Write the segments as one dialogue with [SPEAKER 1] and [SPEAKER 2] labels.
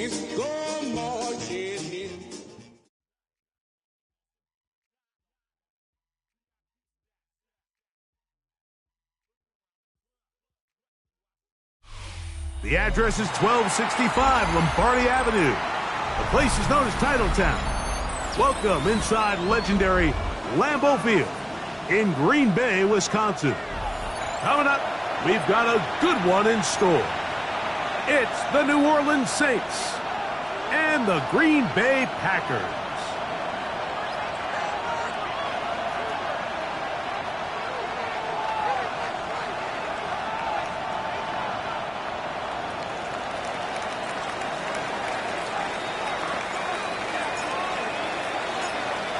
[SPEAKER 1] The address is 1265 Lombardi Avenue. The place is known as Titletown. Welcome inside legendary Lambeau Field in Green Bay, Wisconsin. Coming up, we've got a good one in store. It's the New Orleans Saints and the Green Bay Packers.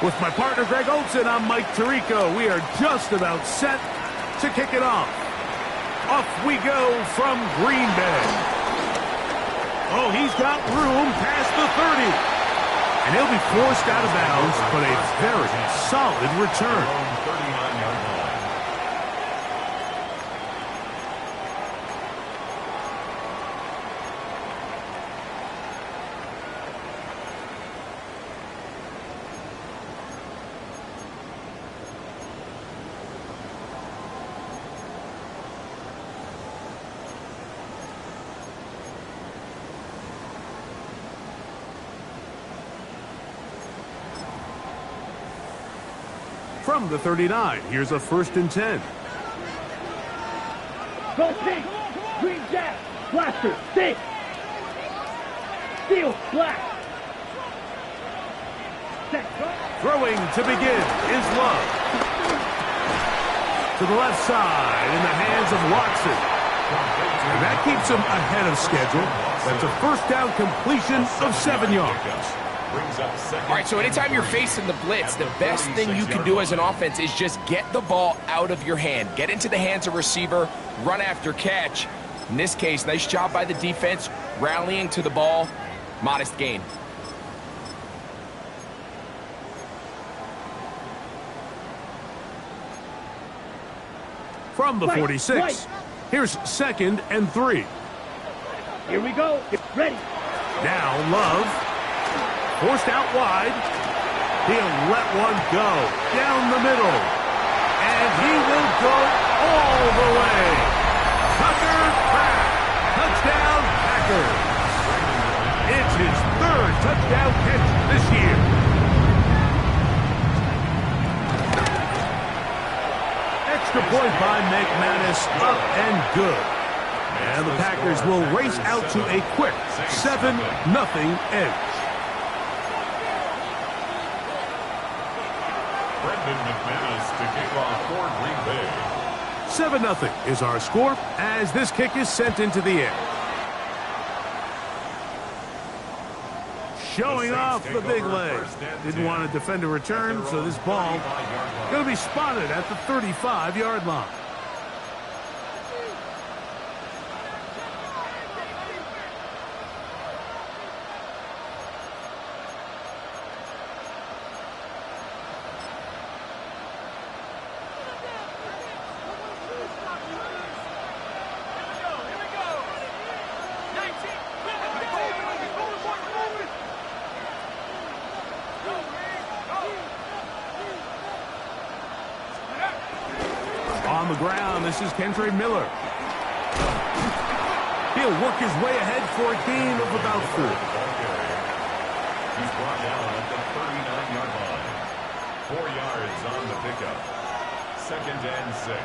[SPEAKER 1] With my partner, Greg Olson, I'm Mike Tirico. We are just about set to kick it off. Off we go from Green Bay. Oh, he's got room past the 30. And he'll be forced out of bounds, but a very solid return. 39-yard line. From the 39, here's a 1st and 10.
[SPEAKER 2] Go Six! Green Jack! Blaster! Six! Steel! Black!
[SPEAKER 1] Throwing to begin is Love. To the left side in the hands of Watson. And that keeps him ahead of schedule. That's a 1st down completion of 7 yards.
[SPEAKER 3] All right, so anytime you're facing the blitz, the best thing you can do as an offense is just get the ball out of your hand. Get into the hands of receiver, run after catch. In this case, nice job by the defense, rallying to the ball. Modest gain.
[SPEAKER 1] From the 46, here's 2nd and 3.
[SPEAKER 2] Here we go. Get ready.
[SPEAKER 1] Now Love. Forced out wide. He'll let one go down the middle. And he will go all the way. Tucker Kraft. Touchdown Packers. It's his 3rd touchdown catch this year. Extra point by McManus, up and good. And the Packers will race out to a quick 7-0 edge.
[SPEAKER 4] McManus to kick off for Green Bay.
[SPEAKER 1] 7-0 is our score as this kick is sent into the air. Showing off the big leg. Didn't want to defend a return, so this ball going to be spotted at the 35-yard line. On the ground, this is Kendre Miller. He'll work his way ahead for a gain of about 4.
[SPEAKER 4] He's brought down at the 39-yard line. 4 yards on the pickup. 2nd and 6.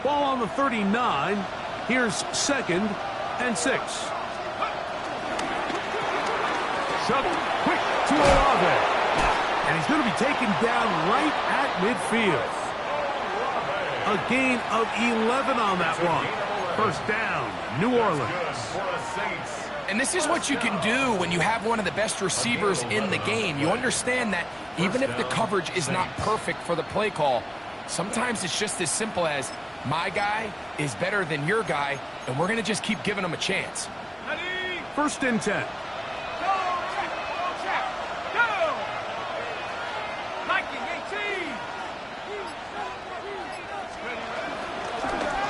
[SPEAKER 1] Ball on the 39. Here's 2nd and 6. Shuttle quick to Olave. And he's going to be taken down right at midfield. A gain of 11 on that one. 1st down, New Orleans.
[SPEAKER 3] And this is what you can do when you have one of the best receivers in the game. You understand that even if the coverage is not perfect for the play call, sometimes it's just as simple as, my guy is better than your guy, and we're going to just keep giving him a chance.
[SPEAKER 1] First and 10.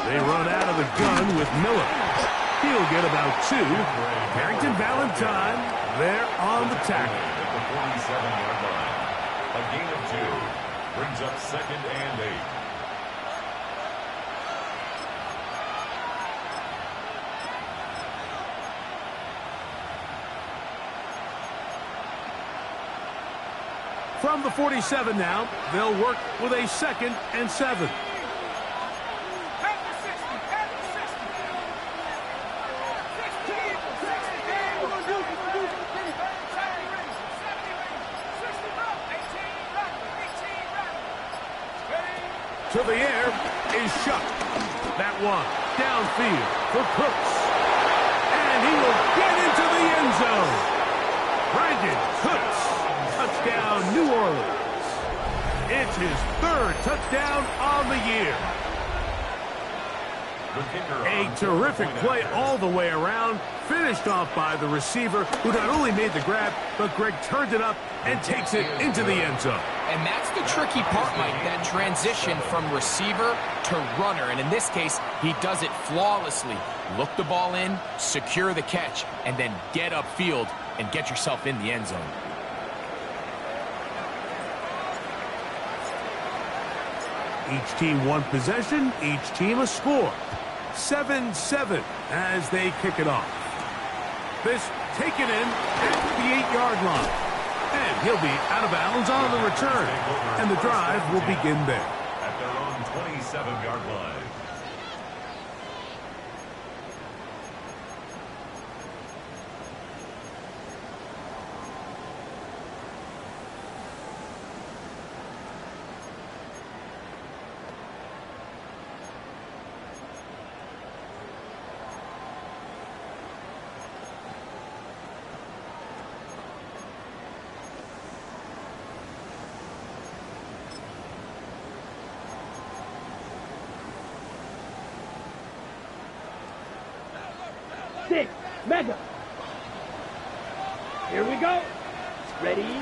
[SPEAKER 1] They run out of the gun with Miller. He'll get about 2. Carrington Valentine there on the tackle.
[SPEAKER 4] At the 47-yard line. A gain of 2 brings up 2nd and 8.
[SPEAKER 1] From the 47 now, they'll work with a 2nd and 7. To the air is Shuck. That one downfield for Cooks. And he will get into the end zone. Brandon Cooks. Touchdown, New Orleans. It's his 3rd touchdown on the year. A terrific play all the way around, finished off by the receiver, who not only made the grab, but Greg turned it up and takes it into the end zone.
[SPEAKER 3] And that's the tricky part, Mike, that transition from receiver to runner. And in this case, he does it flawlessly. Look the ball in, secure the catch, and then get upfield and get yourself in the end zone.
[SPEAKER 1] Each team one possession, each team a score. 7-7 as they kick it off. This taken in at the 8-yard line. And he'll be out of bounds on the return. And the drive will begin there.
[SPEAKER 4] At their own 27-yard line.
[SPEAKER 2] Six, mega. Here we go. Ready?
[SPEAKER 1] And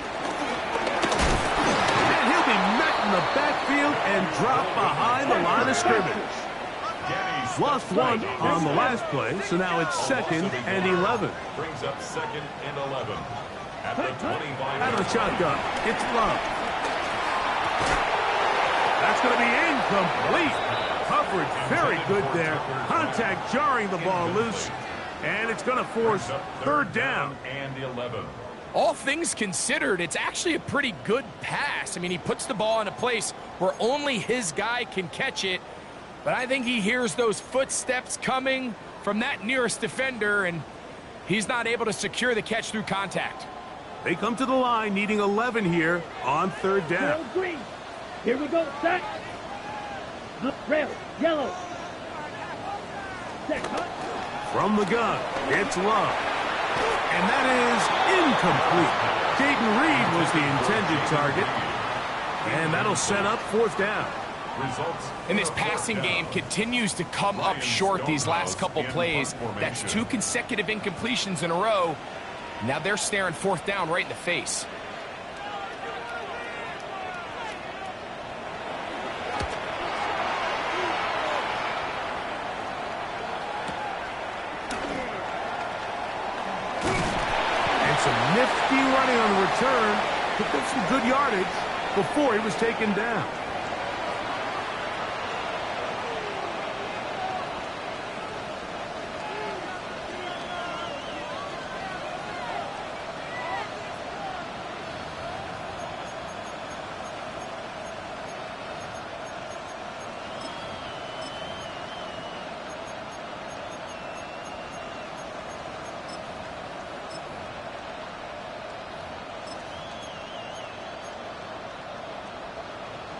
[SPEAKER 1] he'll be met in the backfield and dropped behind the line of scrimmage. Lost one on the last play, so now it's 2nd and 11.
[SPEAKER 4] Brings up 2nd and 11. At the 25.
[SPEAKER 1] Out of the shotgun, it's Love. That's going to be incomplete. Coverage very good there. Contact jarring the ball loose. And it's going to force 3rd down.
[SPEAKER 4] And 11.
[SPEAKER 3] All things considered, it's actually a pretty good pass. I mean, he puts the ball in a place where only his guy can catch it. But I think he hears those footsteps coming from that nearest defender, and he's not able to secure the catch through contact.
[SPEAKER 1] They come to the line needing 11 here on 3rd down.
[SPEAKER 2] Green. Here we go. Set. Red, yellow. Set. Cut.
[SPEAKER 1] From the gun, it's Love. And that is incomplete. Jaden Reed was the intended target. And that'll set up 4th down.
[SPEAKER 3] And this passing game continues to come up short these last couple plays. That's 2 consecutive incompletions in a row. Now they're staring 4th down right in the face.
[SPEAKER 1] Some nifty running on the return. Picked up some good yardage before he was taken down.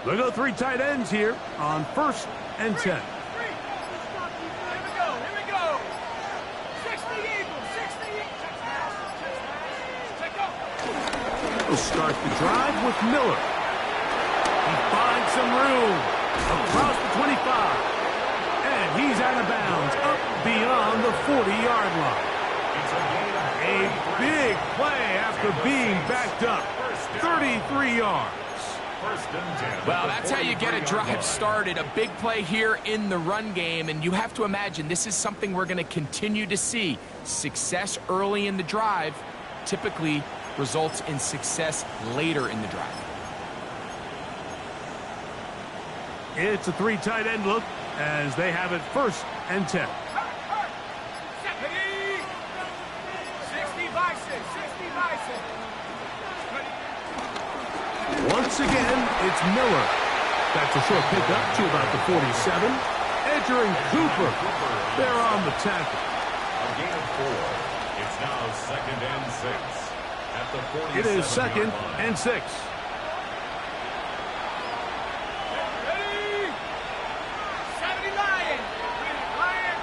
[SPEAKER 1] They go 3 tight ends here on 1st and 10.
[SPEAKER 2] Here we go. 60 Eagles. 60 Eagles. Check out.
[SPEAKER 1] We'll start the drive with Miller. He finds some room across the 25. And he's out of bounds up beyond the 40-yard line.
[SPEAKER 4] It's a gain
[SPEAKER 1] big play after being backed up. 33 yards.
[SPEAKER 3] Well, that's how you get a drive started. A big play here in the run game, and you have to imagine this is something we're going to continue to see. Success early in the drive typically results in success later in the drive.
[SPEAKER 1] It's a 3 tight end look as they have it 1st and 10.
[SPEAKER 2] 60 Bison, 60 Bison.
[SPEAKER 1] Once again, it's Miller. That's a short pickup to about the 47. Edger and Cooper, they're on the tackle.
[SPEAKER 4] A gain of 4. It's now 2nd and 6. At the 47
[SPEAKER 1] It is 2nd and 6.
[SPEAKER 2] Ready? 70 Lion. Lion.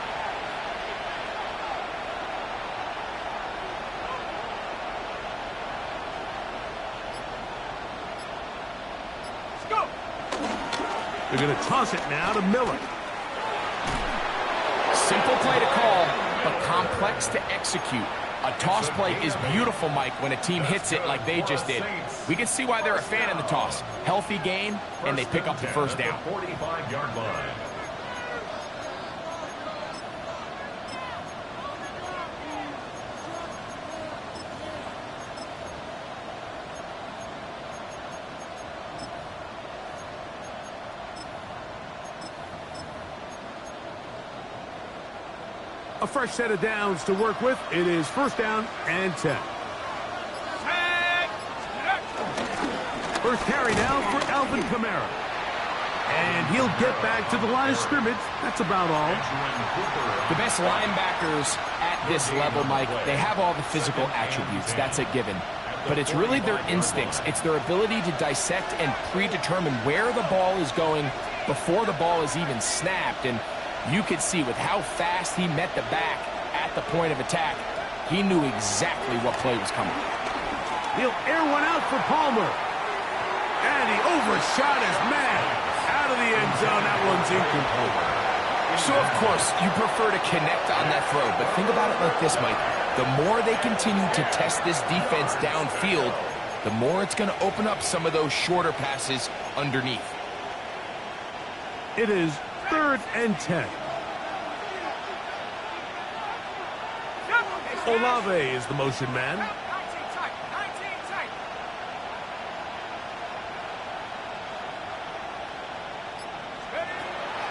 [SPEAKER 2] Let's go.
[SPEAKER 1] They're going to toss it now to Miller.
[SPEAKER 3] Simple play to call, but complex to execute. A toss play is beautiful, Mike, when a team hits it like they just did. We can see why they're a fan in the toss. Healthy gain, and they pick up the 1st down.
[SPEAKER 4] 45-yard line.
[SPEAKER 1] A fresh set of downs to work with. It is 1st down and 10. First carry now for Alvin Kamara. And he'll get back to the line of scrimmage. That's about all.
[SPEAKER 3] The best linebackers at this level, Mike, they have all the physical attributes. That's a given. But it's really their instincts. It's their ability to dissect and predetermine where the ball is going before the ball is even snapped. And you could see with how fast he met the back at the point of attack, he knew exactly what play was coming.
[SPEAKER 1] He'll air one out for Palmer. And he overshot his man. Out of the end zone, that one's incomplete.
[SPEAKER 3] So, of course, you prefer to connect on that throw, but think about it like this, Mike. The more they continue to test this defense downfield, the more it's going to open up some of those shorter passes underneath.
[SPEAKER 1] It is 3rd and 10. Olave is the motion man.
[SPEAKER 2] 19 tight, 19 tight.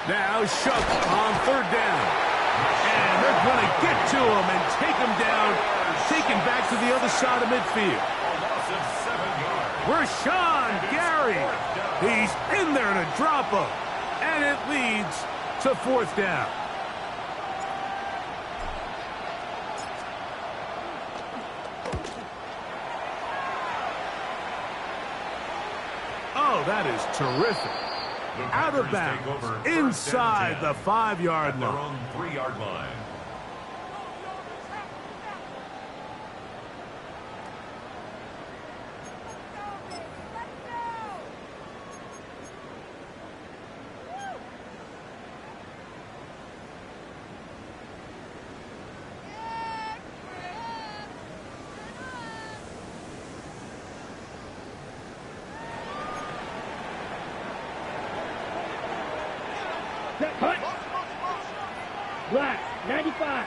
[SPEAKER 1] Now Shook on 3rd down. And they're going to get to him and take him down, taken back to the other side of midfield. Rashawn Gary. He's in there to drop him. And it leads to 4th down. Oh, that is terrific. Out of bounds, inside the 5-yard
[SPEAKER 4] Their
[SPEAKER 1] line.
[SPEAKER 4] own 3-yard line.
[SPEAKER 2] Cut. Black, 95.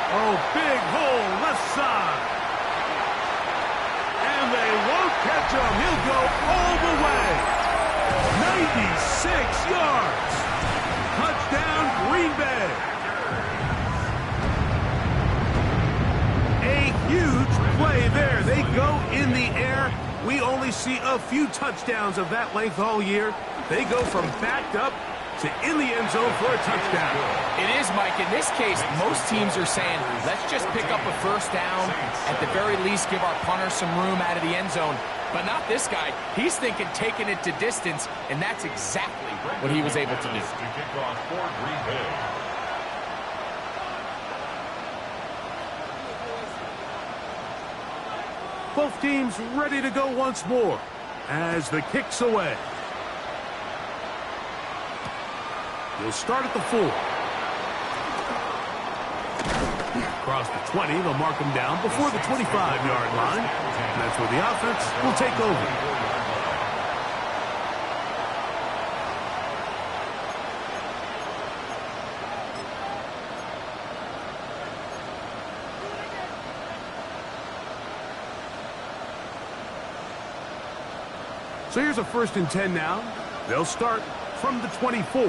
[SPEAKER 1] Oh, big hole, left side. And they won't catch him. He'll go all the way. 96 yards. Touchdown, Green Bay. A huge play there. They go in the air. We only see a few touchdowns of that length all year. They go from backed up to in the end zone for a touchdown.
[SPEAKER 3] It is, Mike. In this case, most teams are saying, let's just pick up a 1st down. At the very least, give our punter some room out of the end zone. But not this guy. He's thinking taking it to distance, and that's exactly what he was able to do.
[SPEAKER 4] To kick off for Green Bay.
[SPEAKER 1] Both teams ready to go once more as the kick's away. He'll start at the 4. Across the 20, they'll mark him down before the 25-yard line. And that's where the offense will take over. So here's a 1st and 10 now. They'll start from the 24.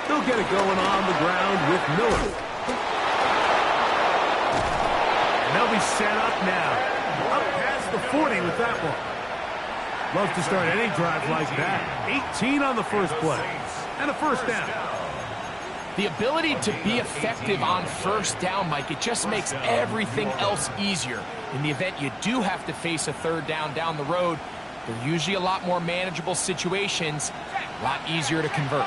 [SPEAKER 1] They'll get it going on the ground with Miller. And they'll be set up now. Up past the 40 with that one. Love to start any drive like that. 18 on the first play. And a 1st down.
[SPEAKER 3] The ability to be effective on 1st down, Mike, it just makes everything else easier. In the event you do have to face a 3rd down the road, they're usually a lot more manageable situations, a lot easier to convert.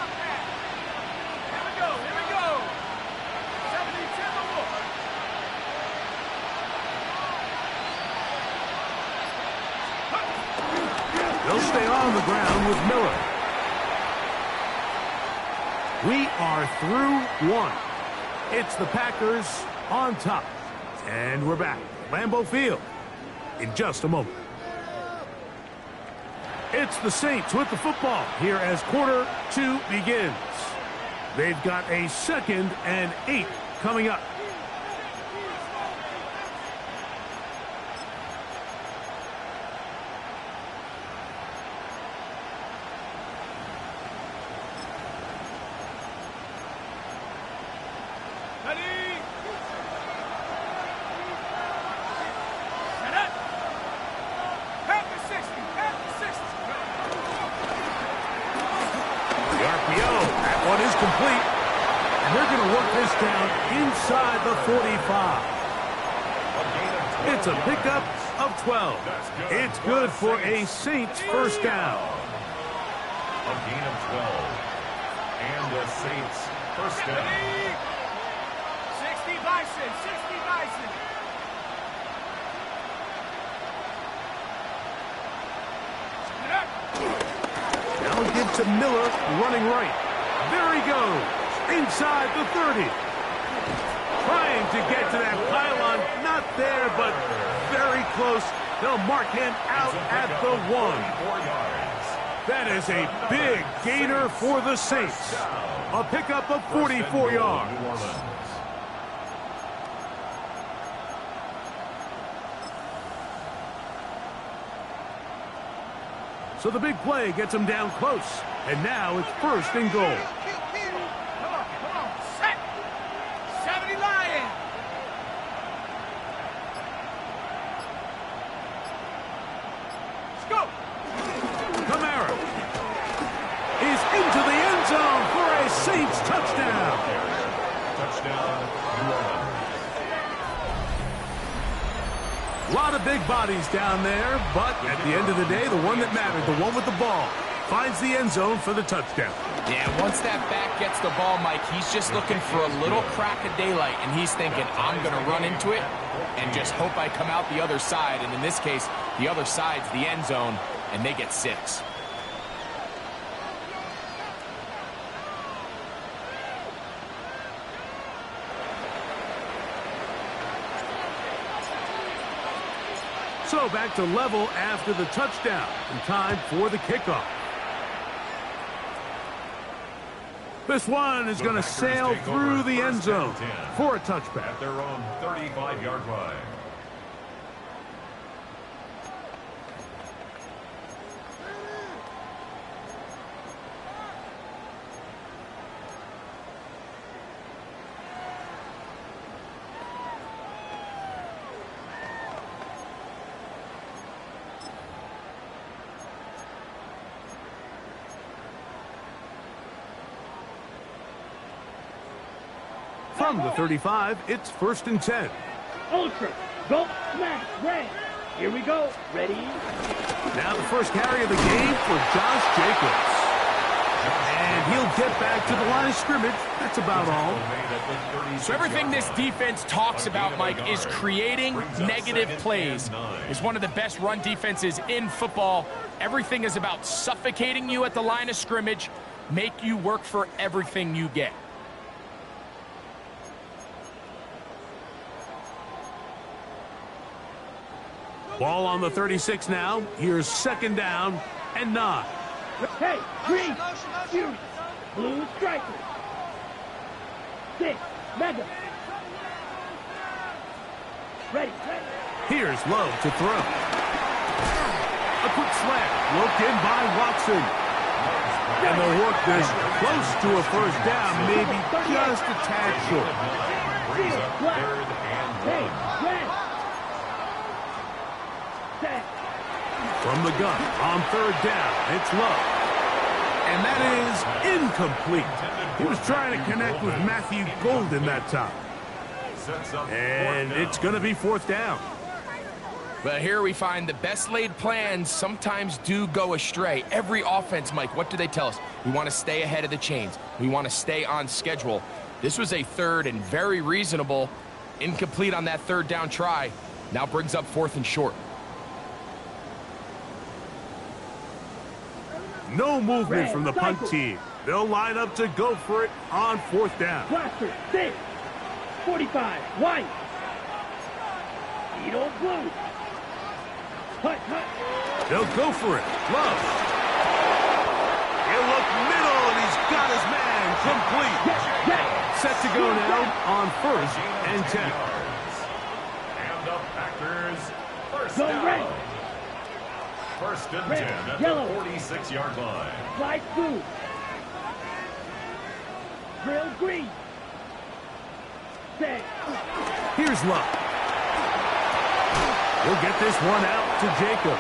[SPEAKER 1] They'll stay on the ground with Miller. We are through 1. It's the Packers on top. And we're back. Lambeau Field in just a moment. It's the Saints with the football here as quarter 2 begins. They've got a 2nd and 8 coming up. Inside the 45. It's a pickup of 12. It's good for a Saints 1st down.
[SPEAKER 4] A gain of 12. And the Saints 1st down.
[SPEAKER 2] 60 Bison, 60 Bison.
[SPEAKER 1] Now it gives to Miller running right. There he goes. Inside the 30. Trying to get to that pylon. Not there, but very close. They'll mark him out at the 1. That is a big gainer for the Saints. A pickup of 44 yards. So the big play gets him down close. And now it's 1st and goal. Saints touchdown.
[SPEAKER 4] Touchdown, New Orleans.
[SPEAKER 1] A lot of big bodies down there, but at the end of the day, the one that mattered, the one with the ball, finds the end zone for the touchdown.
[SPEAKER 3] Yeah, once that back gets the ball, Mike, he's just looking for a little crack of daylight, and he's thinking, I'm going to run into it and just hope I come out the other side. And in this case, the other side's the end zone, and they get 6.
[SPEAKER 1] So back to level after the touchdown, and time for the kickoff. This one is going to sail through the end zone for a touchback.
[SPEAKER 4] At their own 35-yard line.
[SPEAKER 1] From the 35, it's 1st and 10.
[SPEAKER 2] Ultra, go, smash, red. Here we go. Ready?
[SPEAKER 1] Now the first carry of the game for Josh Jacobs. And he'll get back to the line of scrimmage. That's about all.
[SPEAKER 3] So everything this defense talks about, Mike, is creating negative plays. It's one of the best run defenses in football. Everything is about suffocating you at the line of scrimmage, make you work for everything you get.
[SPEAKER 1] Ball on the 36 now. Here's second down and 9.
[SPEAKER 2] Hey, green, shoot, blue striker. 6, mega. Ready.
[SPEAKER 1] Here's Love to throw. A quick slant, looked in by Watson. And they'll work this close to a first down, maybe just a tad short.
[SPEAKER 2] Hey, red. Set.
[SPEAKER 1] From the gun, on third down, it's Love. And that is incomplete. He was trying to connect with Matthew Golden that time. And it's going to be fourth down.
[SPEAKER 3] But here we find the best laid plans sometimes do go astray. Every offense, Mike, what do they tell us? We want to stay ahead of the chains. We want to stay on schedule. This was a third and very reasonable. Incomplete on that third down try. Now brings up fourth and short.
[SPEAKER 1] No movement from the punt team. They'll line up to go for it on fourth down.
[SPEAKER 2] Blaster, 6, 45, white. Edo blue. Hut.
[SPEAKER 1] They'll go for it. Love. He'll look middle, and he's got his man complete. Set to go now on first and 10.
[SPEAKER 4] And the Packers first
[SPEAKER 2] Go
[SPEAKER 4] down.
[SPEAKER 2] red.
[SPEAKER 4] First and
[SPEAKER 2] Red,
[SPEAKER 4] 10 at
[SPEAKER 2] yellow.
[SPEAKER 4] the 46-yard line.
[SPEAKER 2] Light blue. Drill green. Set.
[SPEAKER 1] Here's Love. He'll get this one out to Jacobs.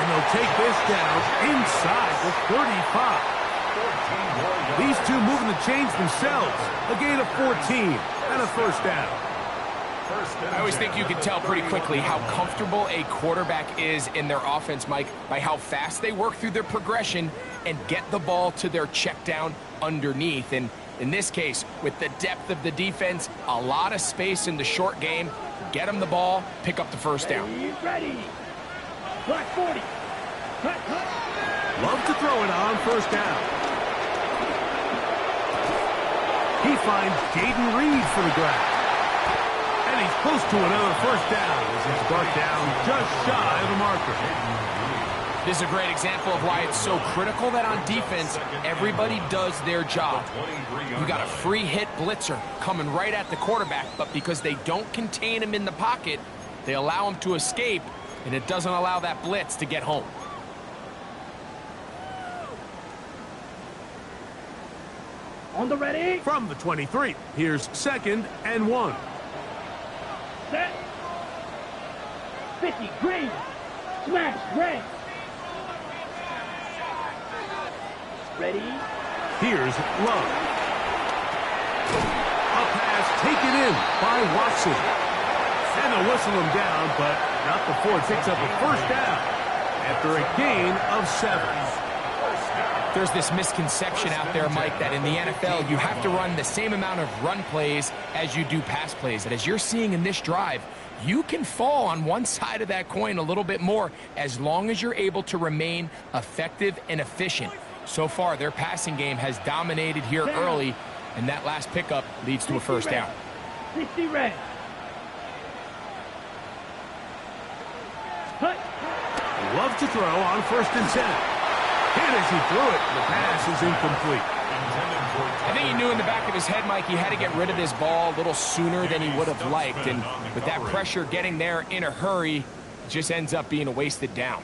[SPEAKER 1] And they'll take this down inside the 35. These two moving the chains themselves. A gain of 14 and a first down.
[SPEAKER 3] I always think you can tell pretty quickly how comfortable a quarterback is in their offense, Mike, by how fast they work through their progression and get the ball to their check down underneath. And in this case, with the depth of the defense, a lot of space in the short game, get them the ball, pick up the first down.
[SPEAKER 2] Ready. Black 40. Hut.
[SPEAKER 1] Love to throw it on first down. He finds Jaden Reed for the grab. And he's close to another first down as he's brought down just shy of the marker.
[SPEAKER 3] This is a great example of why it's so critical that on defense, everybody does their job. You got a free hit blitzer coming right at the quarterback, but because they don't contain him in the pocket, they allow him to escape, and it doesn't allow that blitz to get home.
[SPEAKER 2] On the ready.
[SPEAKER 1] From the 23, here's second and 1.
[SPEAKER 2] Set. 50 green. Smash red. Ready.
[SPEAKER 1] Here's Love. A pass taken in by Watson. And they'll whistle him down, but not before it picks up a first down after a gain of 7.
[SPEAKER 3] There's this misconception out there, Mike, that in the NFL you have to run the same amount of run plays as you do pass plays. And as you're seeing in this drive, you can fall on one side of that coin a little bit more as long as you're able to remain effective and efficient. So far, their passing game has dominated here early, and that last pickup leads to a first down.
[SPEAKER 2] 60 red. Hut.
[SPEAKER 1] Love to throw on first and 10. And as he threw it, the pass is incomplete.
[SPEAKER 3] I think he knew in the back of his head, Mike, he had to get rid of this ball a little sooner than he would have liked. And with that pressure getting there in a hurry, it just ends up being a wasted down.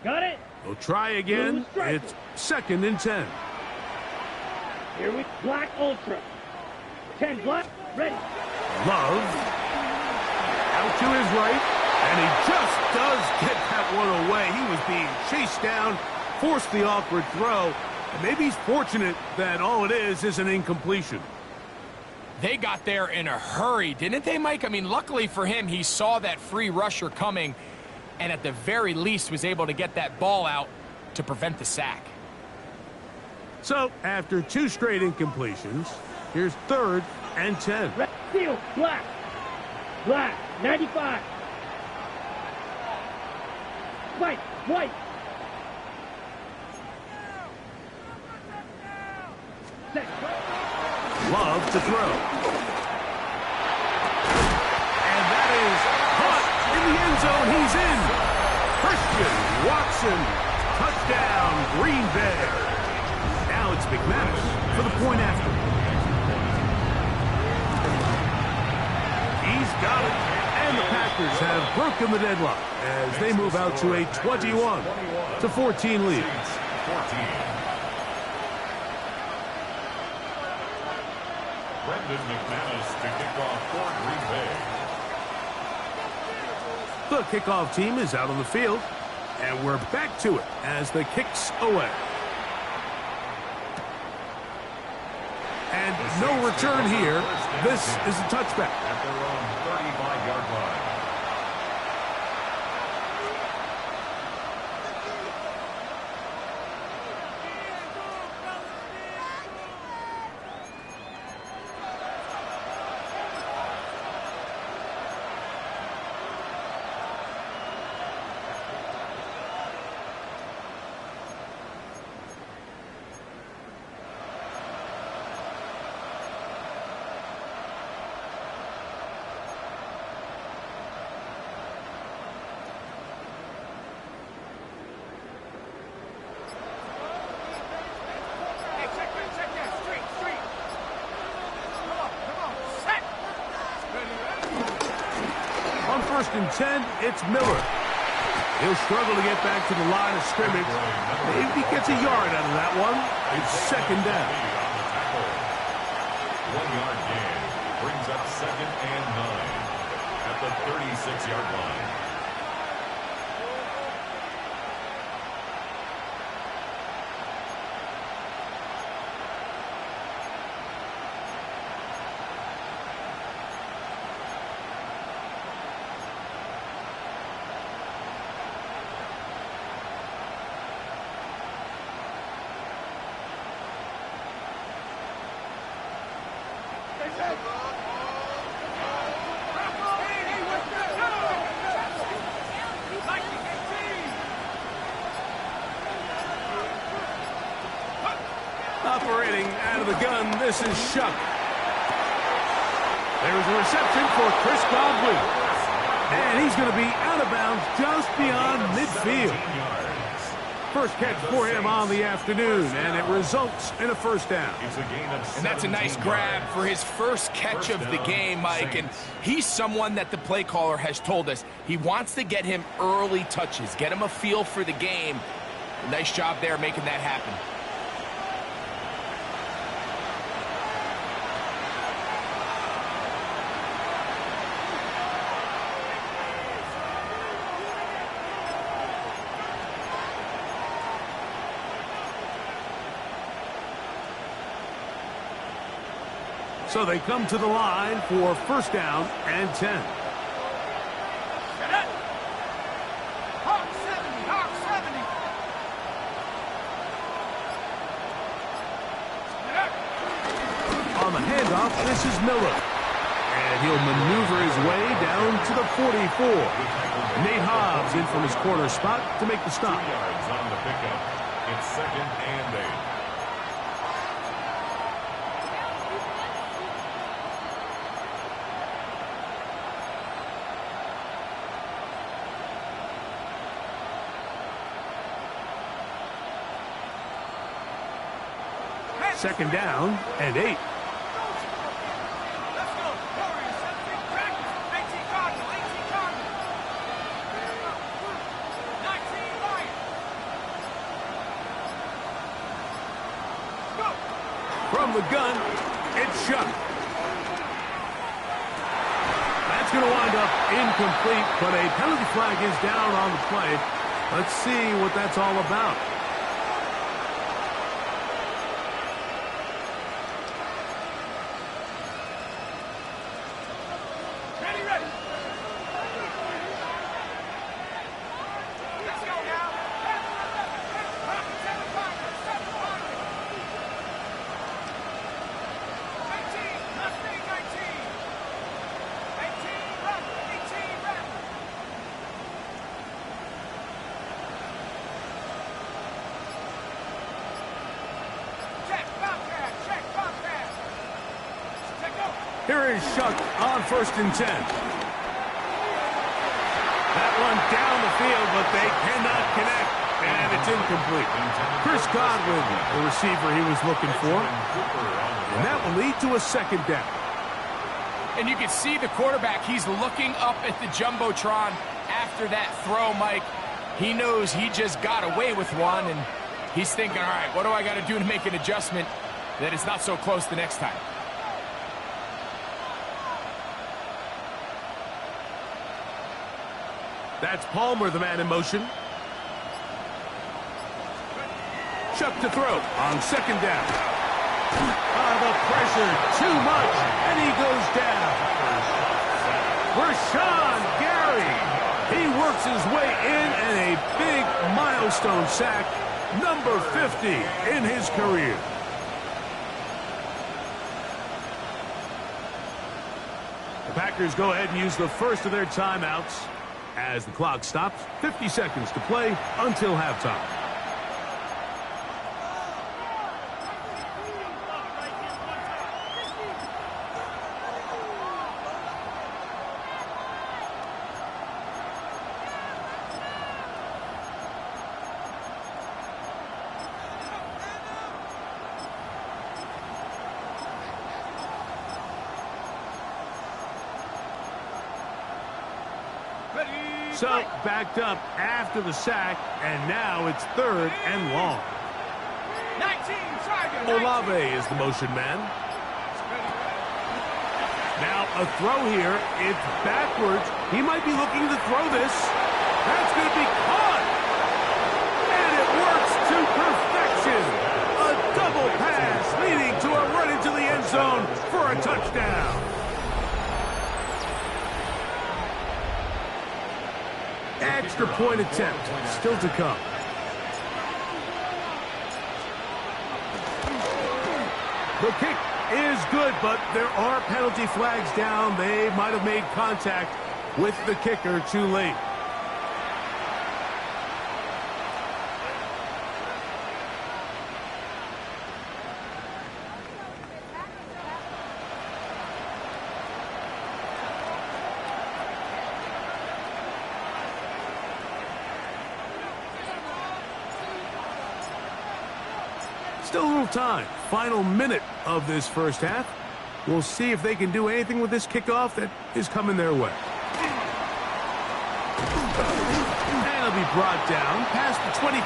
[SPEAKER 2] Got it.
[SPEAKER 1] They'll try again. It's second and 10.
[SPEAKER 2] Here we Black Ultra. 10 black. Ready.
[SPEAKER 1] Love. Out to his right. And he just does get that one away. He was being chased down forced the awkward throw, and maybe he's fortunate that all it is an incompletion.
[SPEAKER 3] They got there in a hurry, didn't they, Mike? I mean, luckily for him, he saw that free rusher coming, and at the very least was able to get that ball out to prevent the sack.
[SPEAKER 1] So, after 2 straight incompletions, here's 3rd and 10.
[SPEAKER 2] Red field, black. Black, 95. White, white. Set.
[SPEAKER 1] Love to throw. And that is caught in the end zone. He's in. Christian Watson, touchdown, Green Bay. Now it's McManus for the point after. He's got it. And the Packers have broken the deadlock as they move out to a 21-14 lead.
[SPEAKER 4] 14. Brendan McManus to kick off for Green Bay.
[SPEAKER 1] The kickoff team is out on the field, and we're back to it as the kick's away. And no return here. This is a touchback.
[SPEAKER 4] At their own 35-yard line.
[SPEAKER 1] On 1st and 10, it's Miller. He'll struggle to get back to the line of scrimmage. Maybe he gets a yard out of that one. It's 2nd down.
[SPEAKER 4] 1-yard gain brings up 2nd and 9 at the 36-yard line.
[SPEAKER 1] Operating out of the gun, this is Shuck. There's a reception for Chris Godwin. And he's going to be out of bounds just beyond midfield. First catch for him on the afternoon, and it results in a 1st down.
[SPEAKER 3] And that's a nice grab for his first catch of the game, Mike. And he's someone that the play caller has told us he wants to get him early touches, get him a feel for the game. Nice job there making that happen.
[SPEAKER 1] So they come to the line for 1st down and 10.
[SPEAKER 5] Hawk 70, Hawk 70.
[SPEAKER 1] On the handoff, this is Miller. And he'll maneuver his way down to the 44. Nate Hobbs in from his corner spot to make the stop.
[SPEAKER 4] 2 yards on the pickup. It's 2nd and 8.
[SPEAKER 1] Second down and 8.
[SPEAKER 5] Let's go. Warriors, big practice. 18 Cardinal, 18 Cardinal. 19 Lions. Go.
[SPEAKER 1] From the gun, it's Shuck. That's going to wind up incomplete, but a penalty flag is down on the play. Let's see what that's all about.
[SPEAKER 5] ready. Let's go now. 18, let's be 19. 18, run. 18, run. Check, Bobcat. Check, Bobcat. Check, go.
[SPEAKER 1] Here is Shuck on 1st and 10. That one down the field, but they cannot connect, and it's incomplete. Chris Godwin, the receiver he was looking for, and that will lead to a 2nd down.
[SPEAKER 3] And you can see the quarterback, he's looking up at the Jumbotron after that throw, Mike. He knows he just got away with one, and he's thinking, all right, what do I got to do to make an adjustment that it's not so close the next time?
[SPEAKER 1] That's Palmer, the man in motion. Chuck to throw on 2nd down. The pressure, too much, and he goes down. Rashawn Gary. He works his way in, and a big milestone sack, number 50 in his career. The Packers go ahead and use the first of their timeouts as the clock stops. 50 seconds to play until halftime. So, backed up after the sack, and now it's 3rd and long.
[SPEAKER 5] 19, target.
[SPEAKER 1] Olave is the motion man. Now, a throw here. It's backwards. He might be looking to throw this. That's going to be caught. And it works to perfection. A double pass leading to a run into the end zone for a touchdown. Extra point attempt still to come. The kick is good, but there are penalty flags down. They might have made contact with the kicker too late. Still a little time. Final minute of this first half. We'll see if they can do anything with this kickoff that is coming their way. And it'll be brought down past the 25.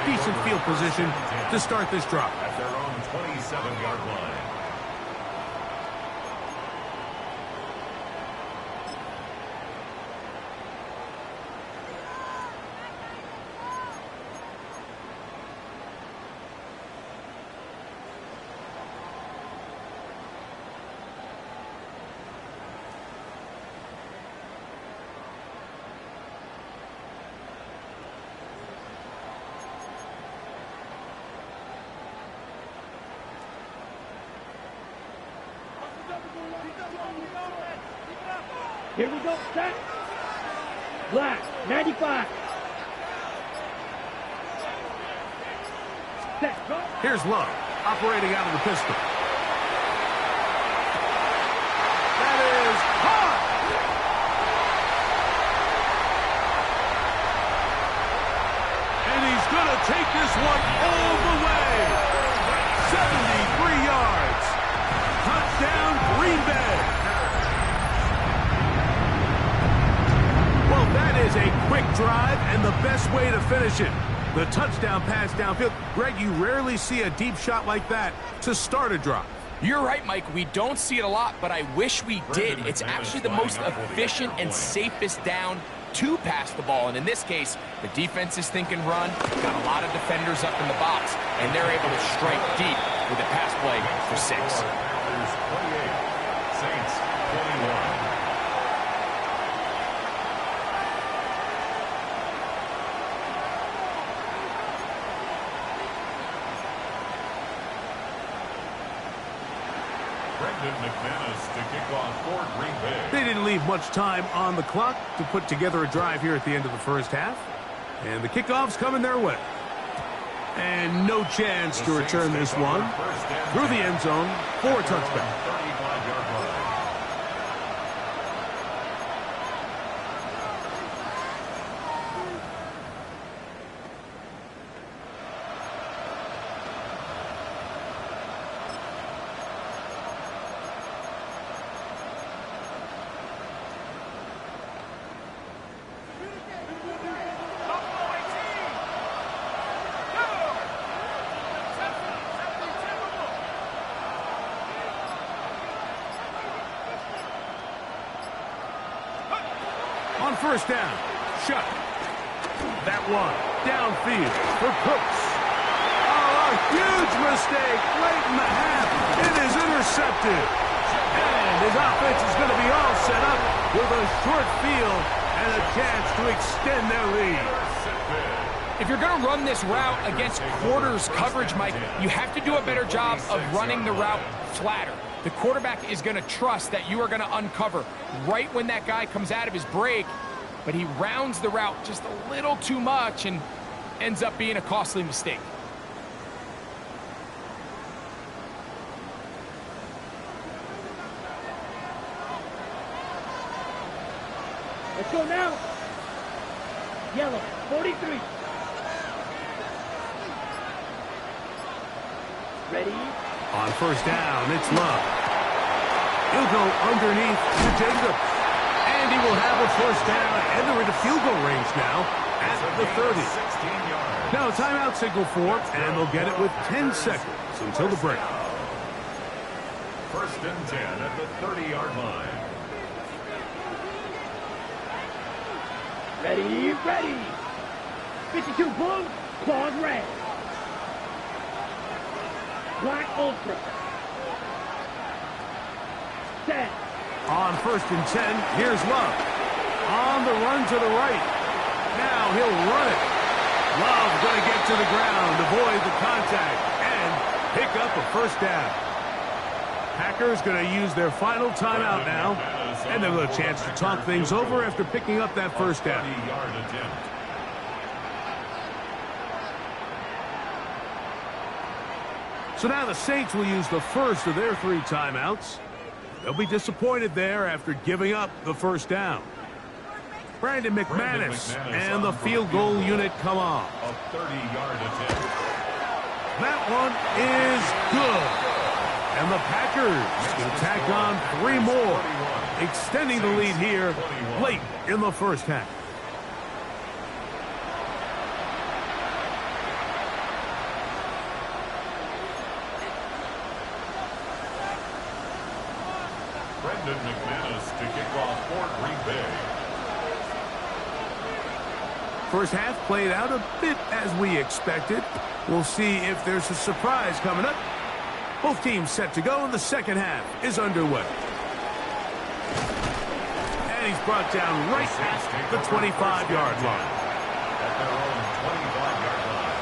[SPEAKER 1] Decent field position to start this drive.
[SPEAKER 4] At their own 27-yard line.
[SPEAKER 2] Here we go, set. Black, 95. Set, go.
[SPEAKER 1] Here's Love, operating out of the pistol. That is caught! And he's going to take this one all the way. 73 yards. Touchdown, Green Bay. Well, that is a quick drive and the best way to finish it. The touchdown pass downfield. Greg, you rarely see a deep shot like that to start a drive.
[SPEAKER 3] You're right, Mike. We don't see it a lot, but I wish we did. It's actually the most efficient and safest down to pass the ball. And in this case, the defense is thinking run, got a lot of defenders up in the box, and they're able to strike deep with a pass play for 6.
[SPEAKER 4] Packers 28, Saints 21. Brendan McManus to kick off for Green Bay.
[SPEAKER 1] They didn't leave much time on the clock to put together a drive here at the end of the first half. And the kickoff's coming their way. And no chance to return this one through the end zone for a touchback.
[SPEAKER 4] 35-yard line.
[SPEAKER 1] On first down, Shuck. That one downfield for Cooks. Oh, a huge mistake late in the half. It is intercepted. And his offense is going to be all set up with a short field and a chance to extend their lead.
[SPEAKER 3] If you're going to run this route against quarters coverage, Mike, you have to do a better job of running the route flatter. The quarterback is going to trust that you are going to uncover right when that guy comes out of his break, but he rounds the route just a little too much and ends up being a costly mistake.
[SPEAKER 2] Let's go now. Yellow, 43. Ready?
[SPEAKER 1] On first down, it's Love. He'll go underneath to Jacobs. And he will have a first down, and they're into field goal range now at the 30.
[SPEAKER 4] 16 yards.
[SPEAKER 1] Now a timeout signal for, and they'll get it with 10 seconds until the break.
[SPEAKER 4] First and 10 at the 30-yard line.
[SPEAKER 2] Ready, ready. 52 blue, claws red. Black ultra. Set.
[SPEAKER 1] On first and 10, here's Love. On the run to the right. Now he'll run it. Love going to get to the ground, avoid the contact, and pick up a first down. Packers going to use their final timeout now, and they'll have a chance to talk things over after picking up that first down.
[SPEAKER 4] 30-yard attempt.
[SPEAKER 1] So now the Saints will use the first of their 3 timeouts. They'll be disappointed there after giving up the first down. Brandon McManus and the field goal unit come off.
[SPEAKER 4] A 30-yard attempt.
[SPEAKER 1] That one is good. And the Packers will tack on 3 more, extending the lead here late in the first half.
[SPEAKER 4] Brendan McManus to kick off for Green Bay.
[SPEAKER 1] First half played out a bit as we expected. We'll see if there's a surprise coming up. Both teams set to go, and the second half is underway. And he's brought down right at the 25-yard line.
[SPEAKER 4] At their own 25-yard line.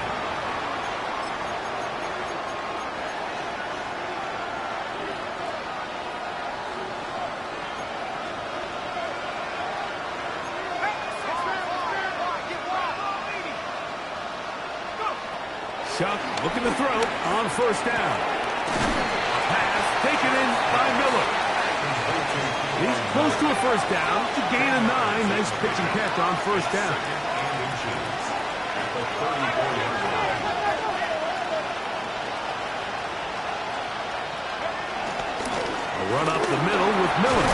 [SPEAKER 1] Chuck looking to throw on first down. Pass taken in by Miller. He's close to a first down to gain a 9. Nice pitch and catch on first down.
[SPEAKER 4] At the 34-yard line.
[SPEAKER 1] A run up the middle with Miller.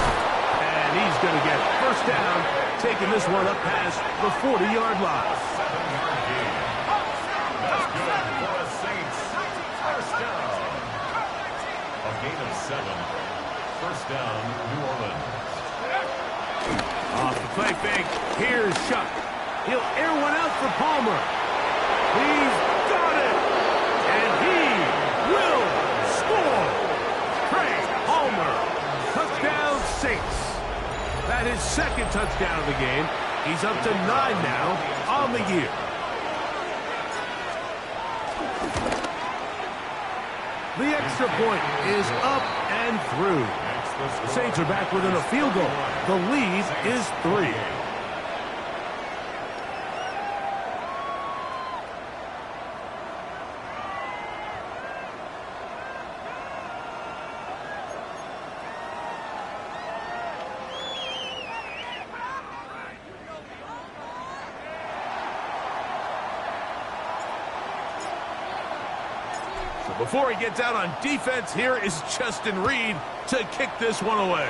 [SPEAKER 1] And he's going to get first down, taking this one up past the 40-yard line.
[SPEAKER 4] 7-yard gain. That's good for a Saints. First down. A gain of 7. First down, New Orleans.
[SPEAKER 1] Off the play fake, here's Shuck. He'll air one out for Palmer. He's got it! And he will score! Trey Palmer, touchdown Saints. That is second touchdown of the game. He's up to 9 now on the year. The extra point is up and through. The Saints are back within a field goal. The lead is 3. Before he gets out on defense, here is Justin Reed to kick this one away.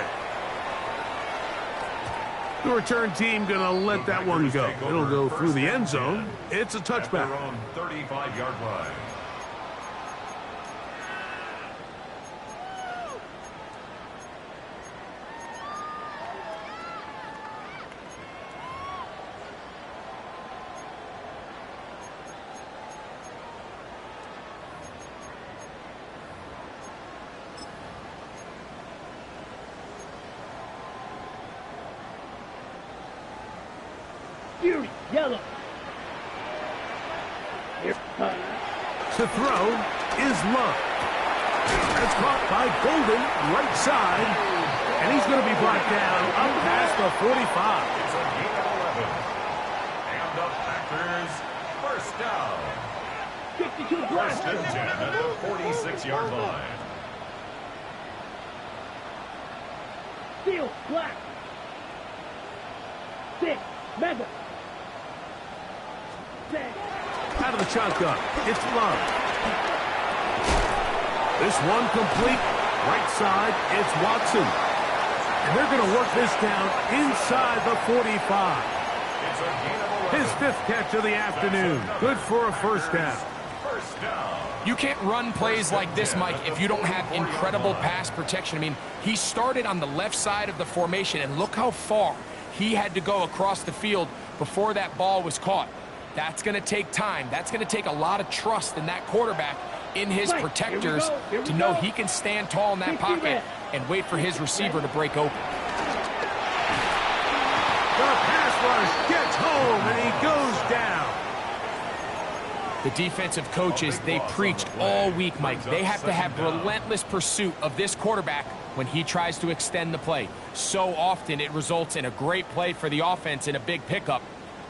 [SPEAKER 1] The return team going to let that one go. It'll go through the end zone. It's a touchback.
[SPEAKER 4] 35-yard line.
[SPEAKER 2] Fury, yellow. Here,
[SPEAKER 1] to throw is Love. That's caught by Golden, right side. And he's going to be brought down up past the 45.
[SPEAKER 4] It's a gain of 11. And the Packers first down.
[SPEAKER 2] 52
[SPEAKER 4] First
[SPEAKER 2] blast.
[SPEAKER 4] and 10 at the 46-yard line.
[SPEAKER 2] Steel, black. 6, mega. 10.
[SPEAKER 1] Out of the shotgun, it's Love. This one complete, right side, it's Watson. And they're going to work this down inside the 45.
[SPEAKER 4] It's a gain of 11.
[SPEAKER 1] His 5th catch of the afternoon. Good for a first down.
[SPEAKER 4] First down.
[SPEAKER 3] You can't run plays like this, Mike, if you don't have incredible pass protection. I mean, he started on the left side of the formation, and look how far he had to go across the field before that ball was caught. That's going to take time. That's going to take a lot of trust in that quarterback, in his protectors, to know he can stand tall in that pocket and wait for his receiver to break open.
[SPEAKER 1] The pass rush gets home, and he goes down.
[SPEAKER 3] The defensive coaches, they preached all week, Mike. They have to have relentless pursuit of this quarterback when he tries to extend the play. So often it results in a great play for the offense and a big pickup.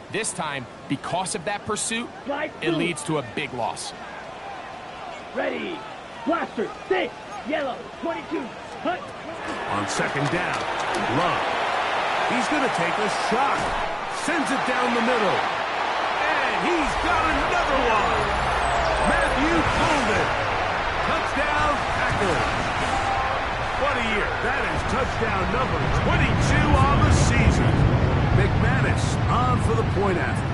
[SPEAKER 3] This time, because of that pursuit, it leads to a big loss.
[SPEAKER 2] Ready. Blaster, 6, yellow, 22, hut.
[SPEAKER 1] On second down, Love. He's going to take a shot. Sends it down the middle. And he's got another one. Matthew Golden. Touchdown, Packers. What a year. That is touchdown number 22 on the season. McManus on for the point after.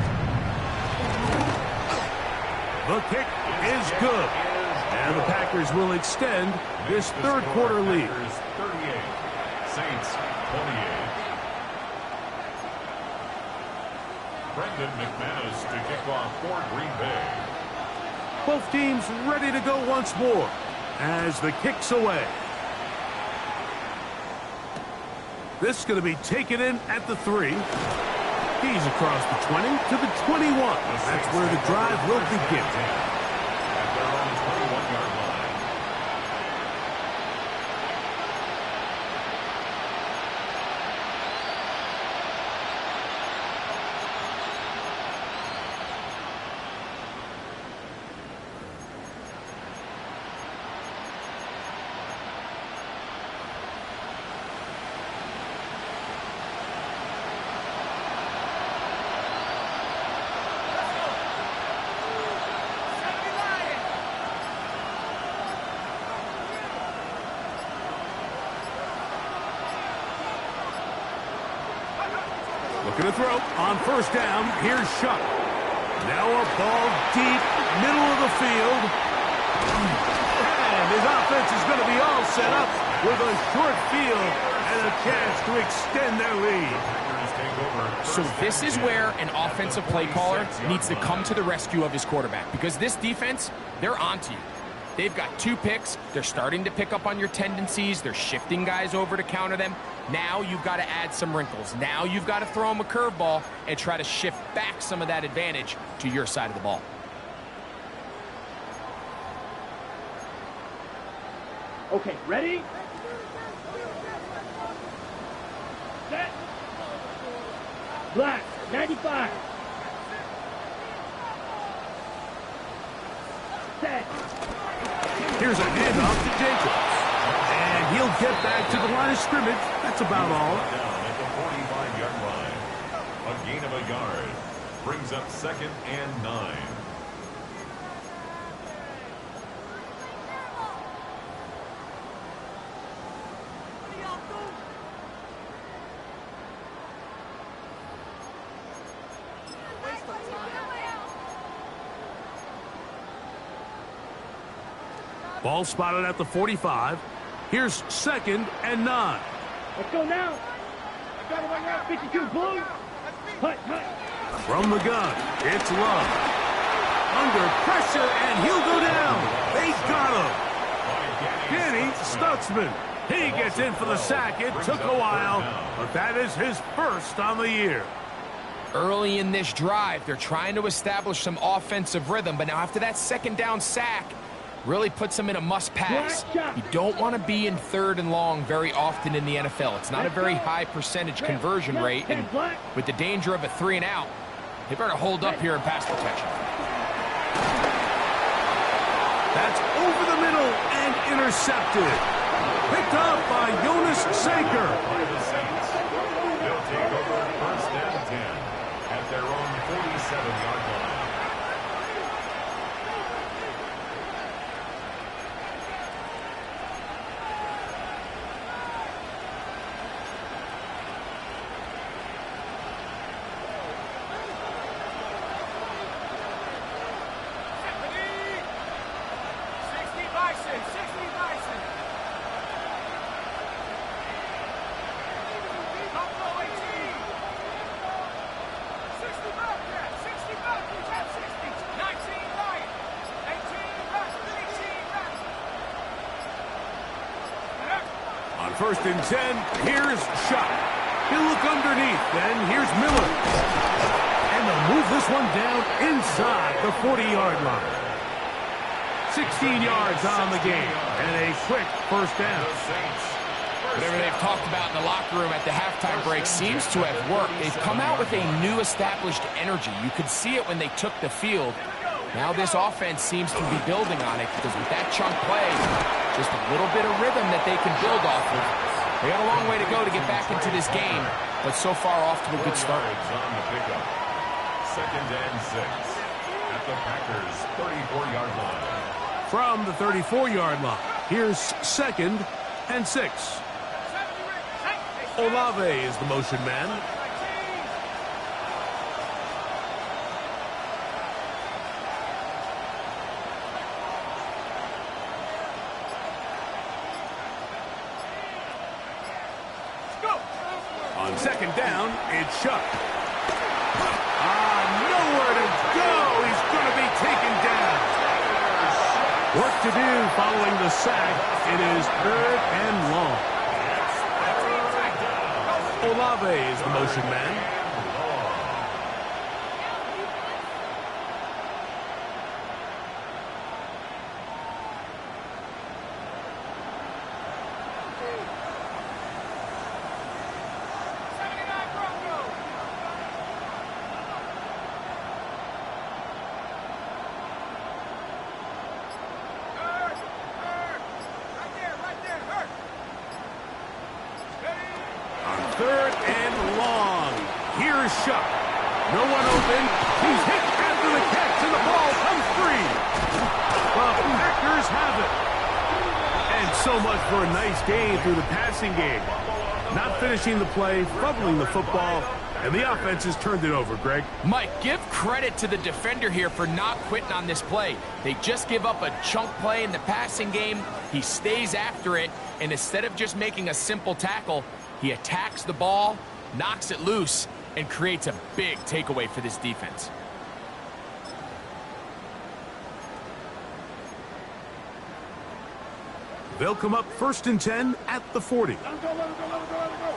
[SPEAKER 1] The kick is good. And the Packers will extend this third quarter lead.
[SPEAKER 4] 38, Saints 28. Brendan McManus to kick off for Green Bay.
[SPEAKER 1] Both teams ready to go once more as the kick's away. This is going to be taken in at the 3. He's across the 20 to the 21. That's where the drive will begin.
[SPEAKER 4] At their own 21-yard line.
[SPEAKER 1] Looking to throw on first down. Here's Shuck. Now a ball deep, middle of the field. And his offense is going to be all set up with a short field and a chance to extend their lead.
[SPEAKER 3] So this is where an offensive play caller needs to come to the rescue of his quarterback, because this defense, they're onto you. They've got 2 picks. They're starting to pick up on your tendencies. They're shifting guys over to counter them. Now you've got to add some wrinkles. Now you've got to throw them a curveball and try to shift back some of that advantage to your side of the ball.
[SPEAKER 2] Okay, ready? Set. Black, 95. Set.
[SPEAKER 1] Here's a handoff to Jacobs. And he'll get back to the line of scrimmage. That's about all.
[SPEAKER 4] Down at the 45-yard line. A gain of a yard. Brings up 2nd and 9.
[SPEAKER 1] Ball spotted at the 45. Here's 2nd and 9.
[SPEAKER 2] Let's go now. I got it right now. 52, blue. Hut, hut.
[SPEAKER 1] From the gun, it's Love. Under pressure, and he'll go down. They got him. Danny Stutzman. He gets in for the sack. It took a while, but that is his first on the year.
[SPEAKER 3] Early in this drive, they're trying to establish some offensive rhythm, but now after that 2nd down sack, really puts them in a must-pass. You don't want to be in 3rd and long very often in the NFL. It's not a very high percentage conversion rate, and with the danger of a 3 and out, they better hold up here in pass protection.
[SPEAKER 1] That's over the middle and intercepted. Picked up by Jonas Saker.
[SPEAKER 4] By the Saints. They'll take over 1st and 10 at their own 47-yard line.
[SPEAKER 1] On 1st and 10, here's Shot. He'll look underneath, then here's Miller. And they'll move this one down inside the 40-yard line. 16 yards on the game, and a quick 1st down.
[SPEAKER 3] Whatever they've talked about in the locker room at the halftime break seems to have worked. They've come out with a new established energy. You could see it when they took the field. Now this offense seems to be building on it because with that chunk play, just a little bit of rhythm that they can build off of. They got a long way to go to get back into this game, but so far off to a good start.
[SPEAKER 4] On the pickup. 2nd and 6 at the Packers' 34-yard line.
[SPEAKER 1] From the 34-yard line, here's 2nd and 6. Olave is the motion man. On 2nd down, it's Shuck. Nowhere to go. He's going to be taken down. Work to do following the sack. It is 3rd and long. Olave is the motion man. On 3rd and long. Here's Shuck. No one open. He's hit after the catch, and the ball comes free. The Packers have it. And so much for a nice game through the passing game. Not finishing the play, fumbling the football, and the offense has turned it over, Greg.
[SPEAKER 3] Mike, give credit to the defender here for not quitting on this play. They just give up a chunk play in the passing game. He stays after it, and instead of just making a simple tackle, he attacks the ball, knocks it loose, and creates a big takeaway for this defense.
[SPEAKER 1] They'll come up 1st and 10 at the 40.
[SPEAKER 2] Let him go, let him go, let him go, let him go.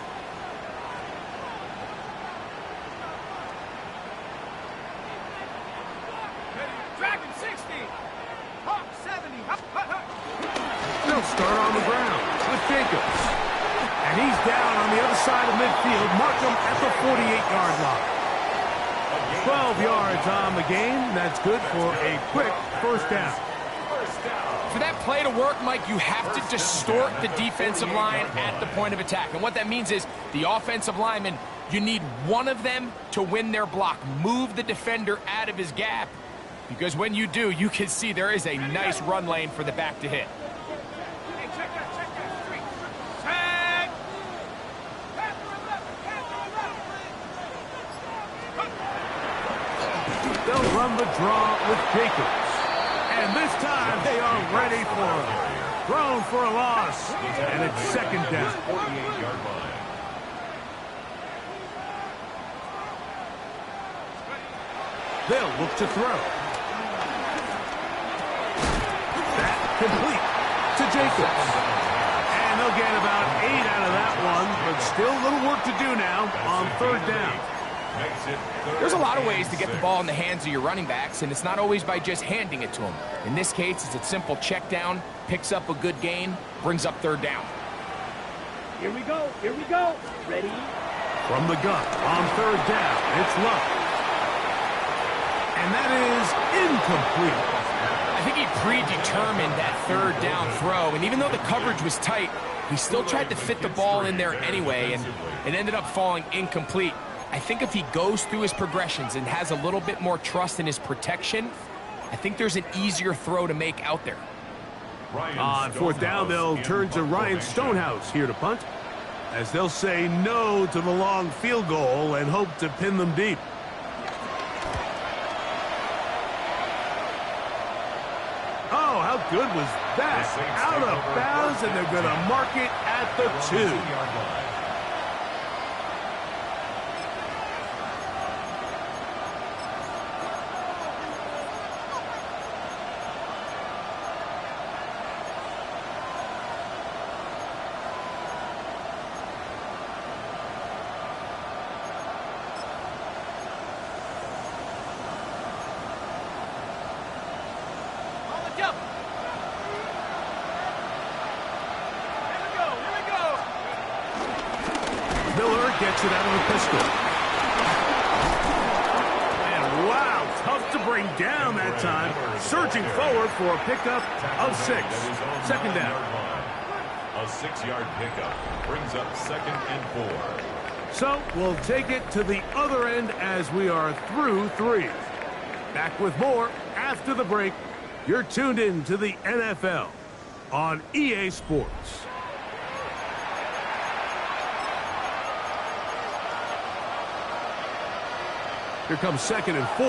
[SPEAKER 5] Dragon 60. Hawk 70. Hut, hut, hut.
[SPEAKER 1] They'll start on the ground with Jacobs. And he's down on the other side of midfield. Mark him at the 48-yard line. 12 yards on the game. That's good for a quick first down.
[SPEAKER 3] For that play to work, Mike, you have to distort the defensive line at the point of attack. And what that means is the offensive lineman, you need one of them to win their block. Move the defender out of his gap. Because when you do, you can see there is a nice run lane for the back to hit.
[SPEAKER 5] Hey, check that. Three. Tag.
[SPEAKER 1] They'll run the draw with Jacobs. And this time they are ready for it. Thrown for a loss. And it's second down.
[SPEAKER 4] 48-yard line.
[SPEAKER 1] They'll look to throw. That complete to Jacobs. And they'll get about 8 out of that one, but still a little work to do now on third down.
[SPEAKER 3] There's a lot of ways to get the ball in the hands of your running backs, and it's not always by just handing it to them. In this case, it's a simple check down, picks up a good gain, brings up third down.
[SPEAKER 2] Here we go. Ready?
[SPEAKER 1] From the gun on third down, it's Luck. And that is incomplete.
[SPEAKER 3] I think he predetermined that third down throw, and even though the coverage was tight, he still tried to fit the ball in there anyway, and it ended up falling incomplete. I think if he goes through his progressions and has a little bit more trust in his protection, I think there's an easier throw to make out there.
[SPEAKER 1] On fourth down, they'll turn to Ryan Stonehouse here to punt, as they'll say no to the long field goal and hope to pin them deep. Oh, how good was that? Out of bounds, and they're going to mark it at the 2. Gets it out of the pistol. And wow, tough to bring down that time. Surging forward for a pickup of 6. Second down.
[SPEAKER 4] A 6-yard pickup brings up 2nd and 4.
[SPEAKER 1] So we'll take it to the other end as we are through 3. Back with more after the break. You're tuned in to the NFL on EA Sports. Here comes 2nd and 4.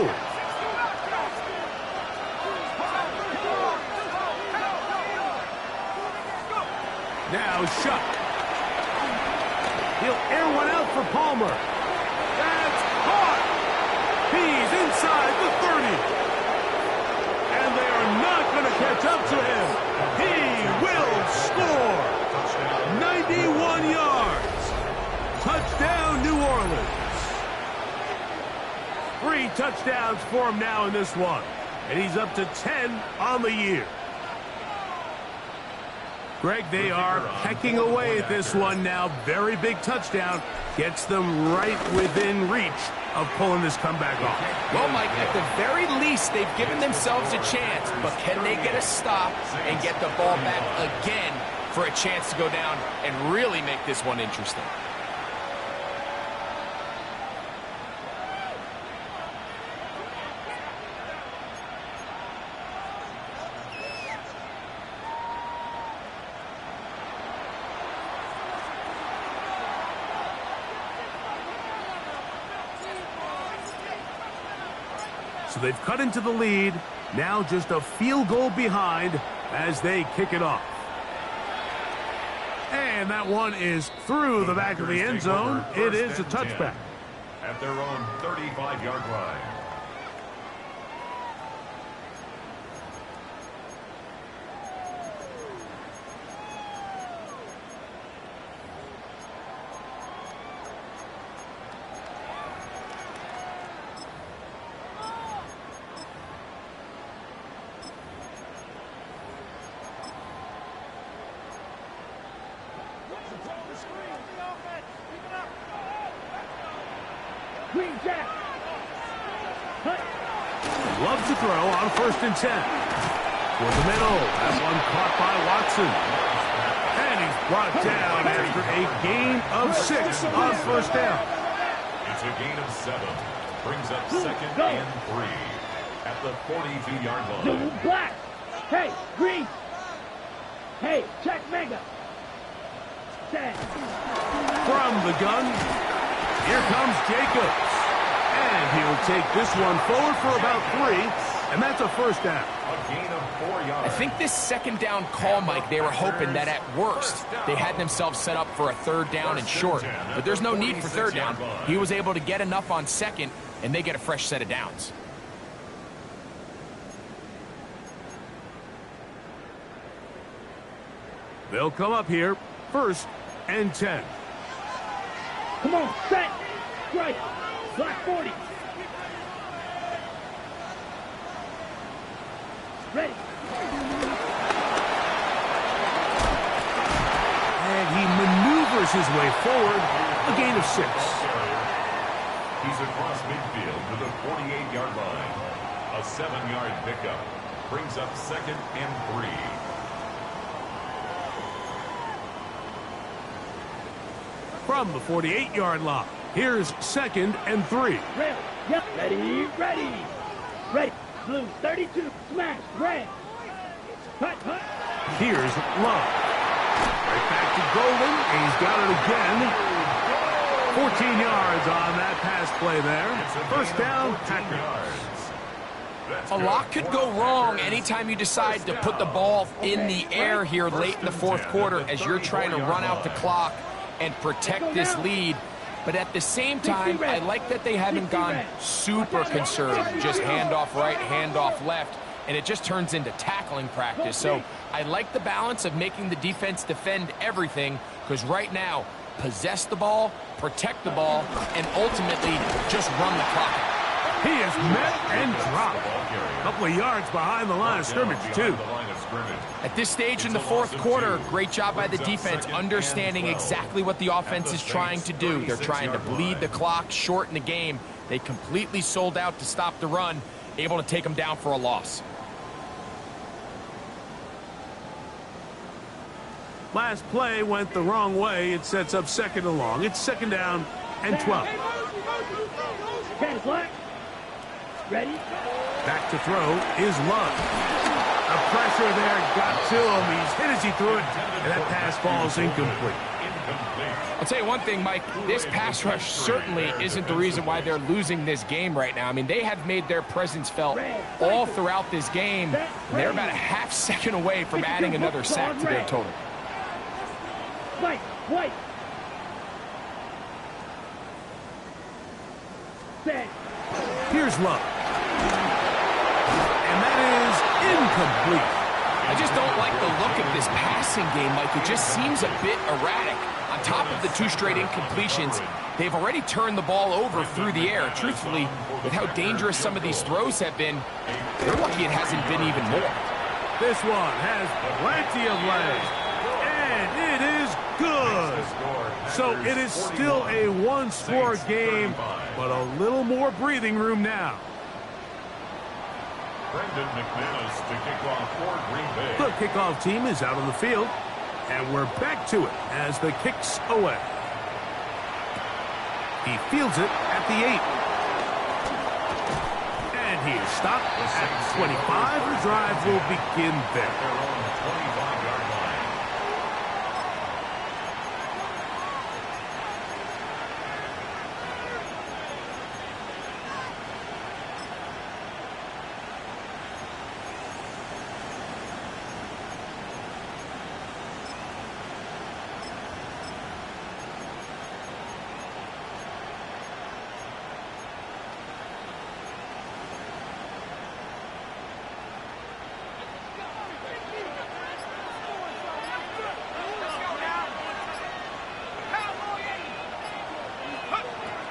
[SPEAKER 1] Now Shuck. He'll air one out for Palmer. That's caught. He's inside the 30. And they are not going to catch up to him. He will score. 91 yards. Touchdown, New Orleans. 3 touchdowns for him now in this one. And he's up to 10 on the year. Greg, they are pecking away at this one now. Very big touchdown. Gets them right within reach of pulling this comeback off.
[SPEAKER 3] Well, Mike, at the very least, they've given themselves a chance. But can they get a stop and get the ball back again for a chance to go down and really make this one interesting?
[SPEAKER 1] So they've cut into the lead. Now just a field goal behind as they kick it off. And that one is through the back of the end zone. It is a touchback.
[SPEAKER 4] At their own 35-yard line.
[SPEAKER 2] Green Jack. Hut.
[SPEAKER 1] Loves to throw on 1st and 10. For the middle. That one caught by Watson. And he's brought down after a gain of 6 on 1st down.
[SPEAKER 4] It's a gain of 7. Brings up 2nd and 3 at the 42-yard line.
[SPEAKER 2] Blue, black. Hey, green. Hey, check mega. Set.
[SPEAKER 1] From the gun, here comes Jacobs. And he'll take this one forward for about 3, and that's a 1st down.
[SPEAKER 4] A gain of 4 yards.
[SPEAKER 3] I think this 2nd down call, Mike, they were hoping that at worst they had themselves set up for a 3rd down and short. But there's no need for 3rd down. He was able to get enough on 2nd, and they get a fresh set of downs.
[SPEAKER 1] They'll come up here, 1st and 10.
[SPEAKER 2] Come on, set. Strike. Black 40. Ready.
[SPEAKER 1] And he maneuvers his way forward, a gain of 6.
[SPEAKER 4] He's across midfield to the 48-yard line. A 7-yard pickup. Brings up 2nd and 3.
[SPEAKER 1] From the 48-yard line, here's 2nd and 3.
[SPEAKER 2] Red. Yep. Ready. Ready. Ready. Blue 32. Smash. Red. Hut. Hut.
[SPEAKER 1] Here's Love. Right back to Golden, and he's got it again. 14 yards on that pass play there. 1st down, Packers.
[SPEAKER 3] A lot could go wrong anytime you decide to put the ball in the air here late in the 4th quarter as you're trying to run out the clock and protect this lead. But at the same time, I like that they haven't gone super conservative. Just handoff right, handoff left, and it just turns into tackling practice. So I like the balance of making the defense defend everything, because right now, possess the ball, protect the ball, and ultimately just run the clock out.
[SPEAKER 1] He is met and dropped. A couple of yards behind the line of scrimmage, too.
[SPEAKER 3] At this stage in the 4th quarter, great job by the defense understanding exactly what the offense is trying to do. They're trying to bleed the clock, shorten the game. They completely sold out to stop the run, able to take them down for a loss.
[SPEAKER 1] Last play went the wrong way. It sets up 2nd and long. It's 2nd down and 12.
[SPEAKER 2] Red. Black. Ready.
[SPEAKER 1] Back to throw is Love. The pressure there got to him. He's hit as he threw it, and that pass falls incomplete.
[SPEAKER 3] I'll tell you one thing, Mike, this pass rush certainly isn't the reason why they're losing this game right now. I mean, they have made their presence felt all throughout this game. They're about a half second away from adding another sack to their total.
[SPEAKER 2] White. White. Set.
[SPEAKER 1] Here's Love. And that is incomplete.
[SPEAKER 3] I just don't like the look of this passing game, Mike. It just seems a bit erratic. On top of the 2 straight incompletions, they've already turned the ball over through the air. Truthfully, with how dangerous some of these throws have been, they're lucky it hasn't been even more.
[SPEAKER 1] This one has plenty of legs, and it is good. So it is still a one-score game, but a little more breathing room now.
[SPEAKER 4] Brendan McManus to kick off for Green Bay.
[SPEAKER 1] The kickoff team is out on the field, and we're back to it as the kick's away. He fields it at the 8. And he is stopped at 25. The drive will begin there.
[SPEAKER 4] Their own 25-yard line.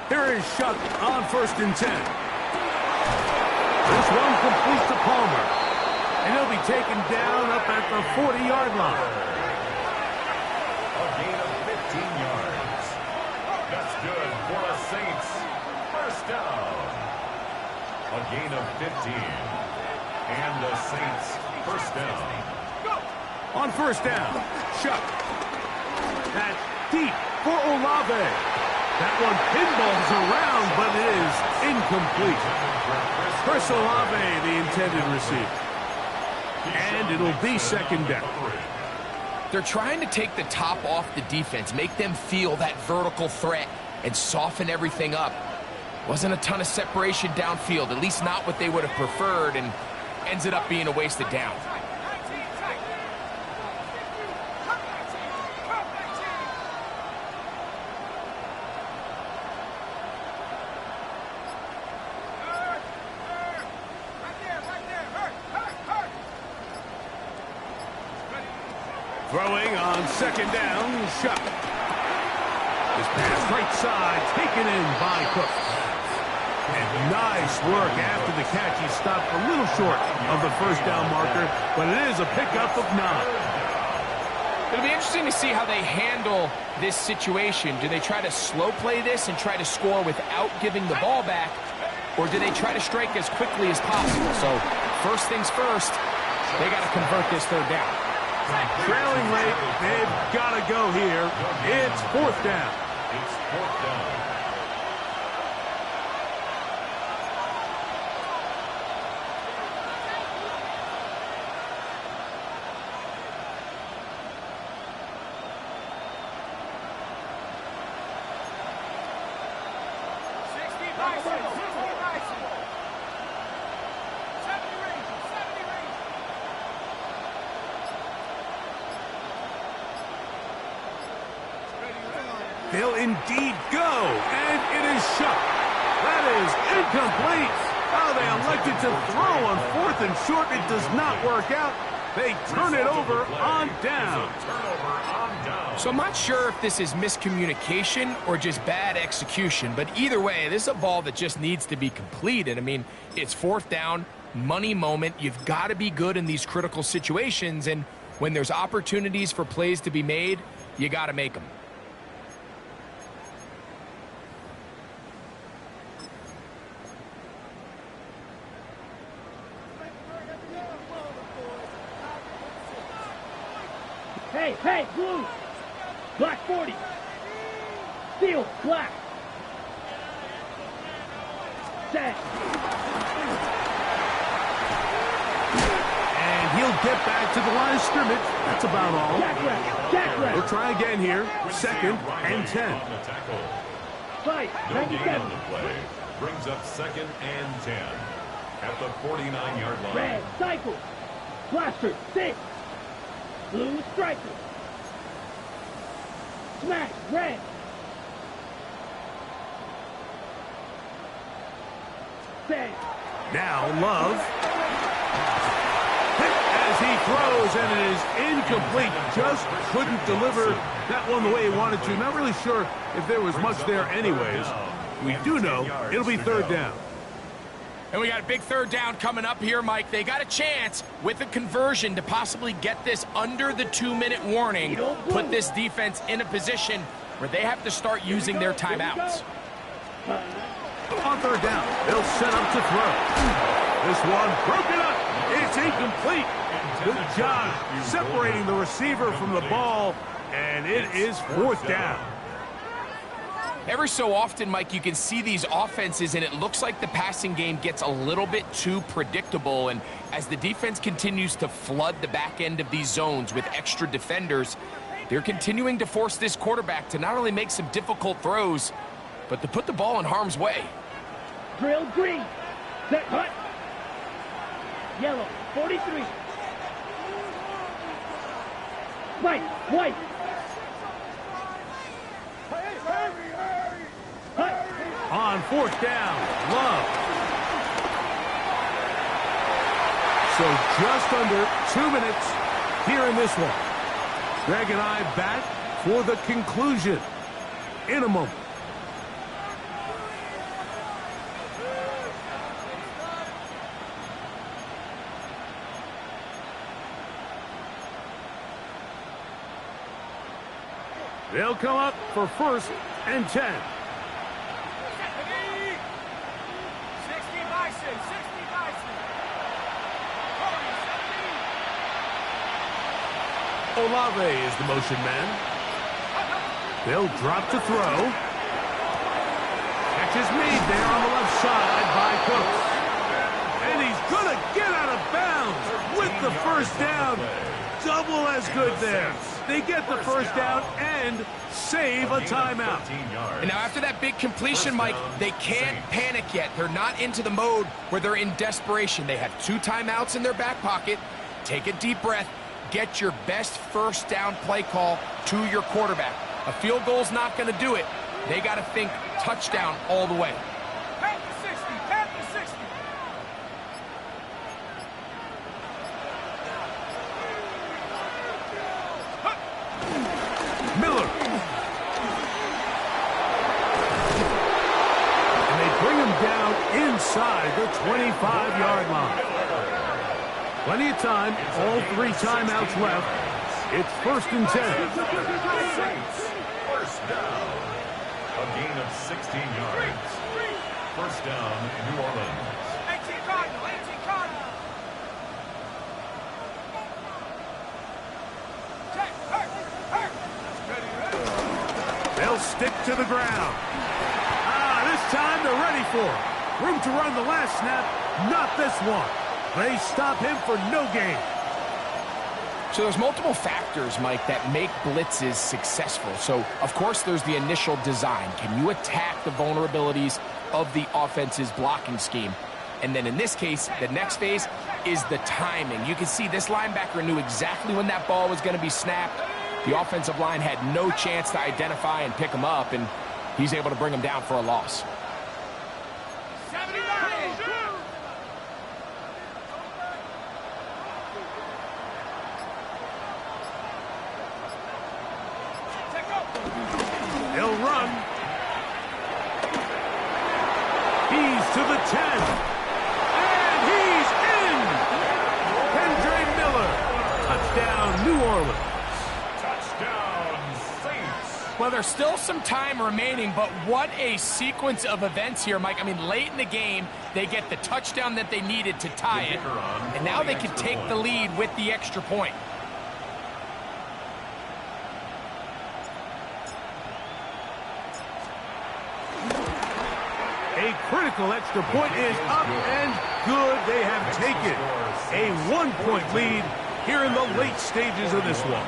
[SPEAKER 1] Here is Shuck on 1st and 10. This one complete to Palmer. And he'll be taken down up at the 40-yard line.
[SPEAKER 4] A gain of yards. That's good for the Saints. First down. A gain of 15. And the Saints first down.
[SPEAKER 1] On first down, Chuck. That's deep for Olave. That one pinballs around, but it is incomplete. Chris Olave, the intended receiver. And it'll be second down.
[SPEAKER 3] They're trying to take the top off the defense, make them feel that vertical threat, and soften everything up. Wasn't a ton of separation downfield, at least not what they would have preferred, and ended up being a wasted down.
[SPEAKER 1] Throwing on second down, Chuck. His pass right side, taken in by Cook. And nice work after the catch. He stopped a little short of the first down marker, but it is a pickup of 9.
[SPEAKER 3] It'll be interesting to see how they handle this situation. Do they try to slow play this and try to score without giving the ball back, or do they try to strike as quickly as possible? So first things first, they got to convert this third down.
[SPEAKER 1] Trailing late, they've got to go here. It's fourth down.
[SPEAKER 4] It's fourth down.
[SPEAKER 1] They'll indeed go, and it is shut. That is incomplete. Oh, they elected to throw on fourth and short. It does not work out. They turn it over on down.
[SPEAKER 3] So I'm not sure if this is miscommunication or just bad execution, but either way, this is a ball that just needs to be completed. I mean, it's fourth down, money moment. You've got to be good in these critical situations, and when there's opportunities for plays to be made, you got to make them.
[SPEAKER 2] Hey, blue! Black 40! Steel, black! Set!
[SPEAKER 1] And he'll get back to the line of scrimmage. That's about all.
[SPEAKER 2] Jack left!
[SPEAKER 1] We'll try again here. Second and 10.
[SPEAKER 2] Fight!
[SPEAKER 4] No gain
[SPEAKER 2] 97!
[SPEAKER 4] on the play. Brings up second and 10. At the 49-yard line.
[SPEAKER 2] Red, cycle! Blaster, 6! Blue, striker! Smash, red! Set!
[SPEAKER 1] Now Love. Hit as he throws, and it is incomplete. Just couldn't deliver that one the way he wanted to. Not really sure if there was much there anyways. We do know it'll be third down.
[SPEAKER 3] And we got a big third down coming up here, Mike. They got a chance with a conversion to possibly get this under the 2-minute warning, put this defense in a position where they have to start using their timeouts.
[SPEAKER 1] On third down, they'll set up to throw. This one broken up. It's incomplete. Good job separating the receiver from the ball, and it is fourth down.
[SPEAKER 3] Every so often, Mike, you can see these offenses, and it looks like the passing game gets a little bit too predictable. And as the defense continues to flood the back end of these zones with extra defenders, they're continuing to force this quarterback to not only make some difficult throws, but to put the ball in harm's way.
[SPEAKER 2] Drill, green! Set, hut! Yellow, 43! White!
[SPEAKER 1] On fourth down, Love. So just under 2 minutes here in this one. Greg and I back for the conclusion in a moment. They'll come up for 1st and 10.
[SPEAKER 5] 60 Bison, 60 Bison.
[SPEAKER 1] Olave is the motion man. They'll drop to throw. Catch is made there on the left side by Cooks. And he's going to get out of bounds with the first down. Double as good there. They get the first down and save a timeout.
[SPEAKER 3] And now after that big completion, Mike, they can't panic yet. They're not into the mode where they're in desperation. They have 2 timeouts in their back pocket. Take a deep breath. Get your best first down play call to your quarterback. A field goal's not going to do it. They got to think touchdown all the way.
[SPEAKER 5] Pat the 60, pat the 60.
[SPEAKER 1] Miller. And they bring him down inside the 25-yard line. Plenty of time, all 3 timeouts left. It's 1st and 10.
[SPEAKER 4] Saints, first down. A gain of 16 yards. First down, New Orleans.
[SPEAKER 5] 18 Cardinal, 18 Cardinal. Check, hurt.
[SPEAKER 1] They'll stick to the ground. This time they're ready for it. Room to run the last snap, not this one. They stop him for no gain.
[SPEAKER 3] So there's multiple factors, Mike, that make blitzes successful. So, of course, there's the initial design. Can you attack the vulnerabilities of the offense's blocking scheme? And then in this case, the next phase is the timing. You can see this linebacker knew exactly when that ball was going to be snapped. The offensive line had no chance to identify and pick him up, and he's able to bring him down for a loss.
[SPEAKER 5] 79.
[SPEAKER 1] He'll run. He's to the 10. And he's in! Kendre Miller. Touchdown, New Orleans.
[SPEAKER 4] Touchdown, Saints.
[SPEAKER 3] Well, there's still some time remaining, but what a sequence of events here, Mike. I mean, late in the game, they get the touchdown that they needed to tie it, and now they can take the lead with the extra point.
[SPEAKER 1] A critical extra point is up and good. They have taken a 1-point lead here in the late stages of this one.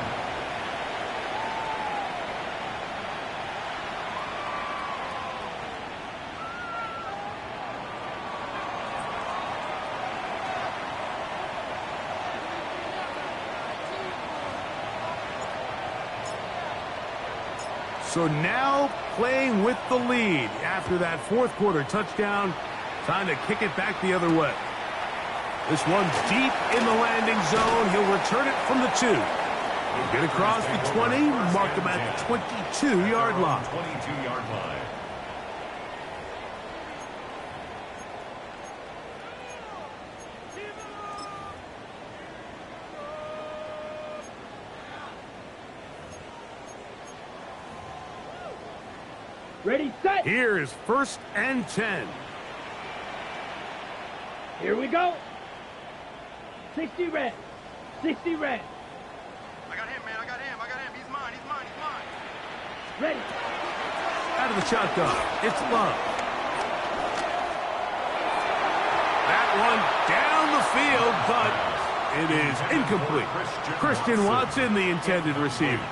[SPEAKER 1] So now playing with the lead after that 4th quarter touchdown. Time to kick it back the other way. This one's deep in the landing zone. He'll return it from the 2. He'll get across the 20, mark him at the 22-yard line.
[SPEAKER 4] 22-yard line.
[SPEAKER 2] Ready, set.
[SPEAKER 1] Here is 1st and 10.
[SPEAKER 2] Here we go. 60 red. 60 red.
[SPEAKER 5] I got him, man. I got him. He's mine.
[SPEAKER 2] Ready.
[SPEAKER 1] Out of the shotgun, it's Love. That one down the field, but it is incomplete. Christian Watson, the intended receiver.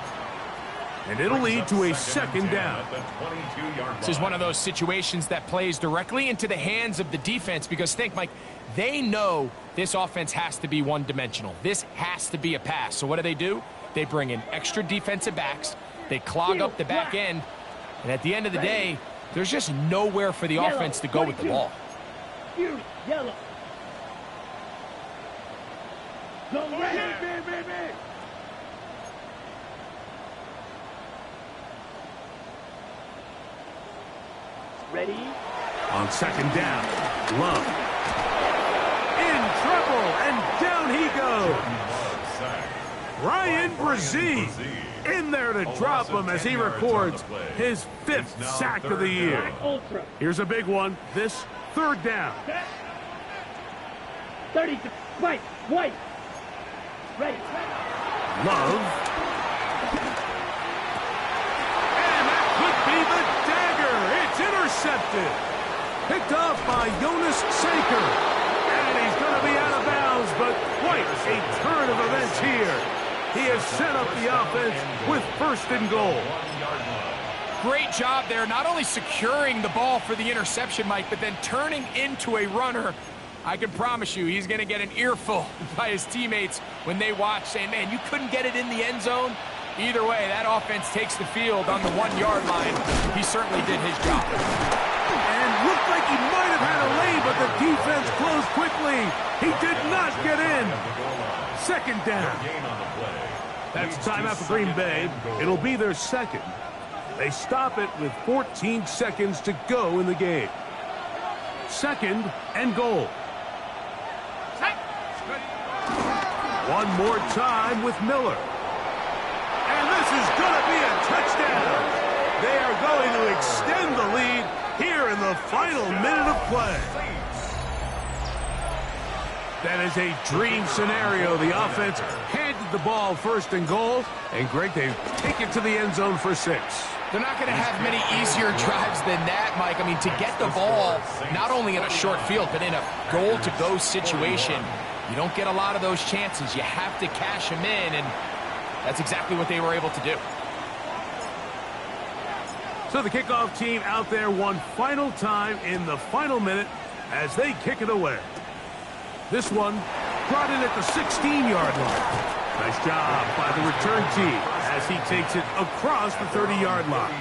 [SPEAKER 1] And it'll lead to a 2nd down.
[SPEAKER 3] This is one of those situations that plays directly into the hands of the defense because think, Mike, they know this offense has to be one-dimensional. This has to be a pass. So what do? They bring in extra defensive backs. They clog up the back end. And at the end of the day, there's just nowhere for the offense to go with the ball.
[SPEAKER 2] Fury, yellow. Go red. Ready?
[SPEAKER 1] On 2nd down, Love. In trouble, and down he goes. Ryan Brzee in there to drop him as he records his 5th sack of the year.
[SPEAKER 2] Black Ultra.
[SPEAKER 1] Here's a big one. This 3rd down.
[SPEAKER 2] 32. White. White. Ready.
[SPEAKER 1] Love. And that could be the dagger. It's intercepted. Picked off by Jonas Saker. And he's going to be out of bounds, but quite a turn of events here. He has set up the offense with 1st and goal.
[SPEAKER 3] Great job there, not only securing the ball for the interception, Mike, but then turning into a runner. I can promise you he's going to get an earful by his teammates when they watch, saying, man, you couldn't get it in the end zone. Either way, that offense takes the field on the 1-yard line. He certainly did his job.
[SPEAKER 1] And looked like he might have had a lane, but the defense closed quickly. He did not get in. 2nd down. That's timeout for Green Bay. It'll be their 2nd. They stop it with 14 seconds to go in the game. 2nd and goal. One more time with Miller. And this is going to be a touchdown. They are going to extend the lead here in the final minute of play. That is a dream scenario. The offense handed the ball 1st and goal. And Greg, they take it to the end zone for 6.
[SPEAKER 3] They're not going to have many easier drives than that, Mike. I mean, to get the ball not only in a short field, but in a goal-to-go situation, you don't get a lot of those chances. You have to cash them in, and that's exactly what they were able to do.
[SPEAKER 1] So the kickoff team out there one final time in the final minute as they kick it away. This one brought in at the 16-yard line. Nice job by the return team as he takes it across the 30-yard line.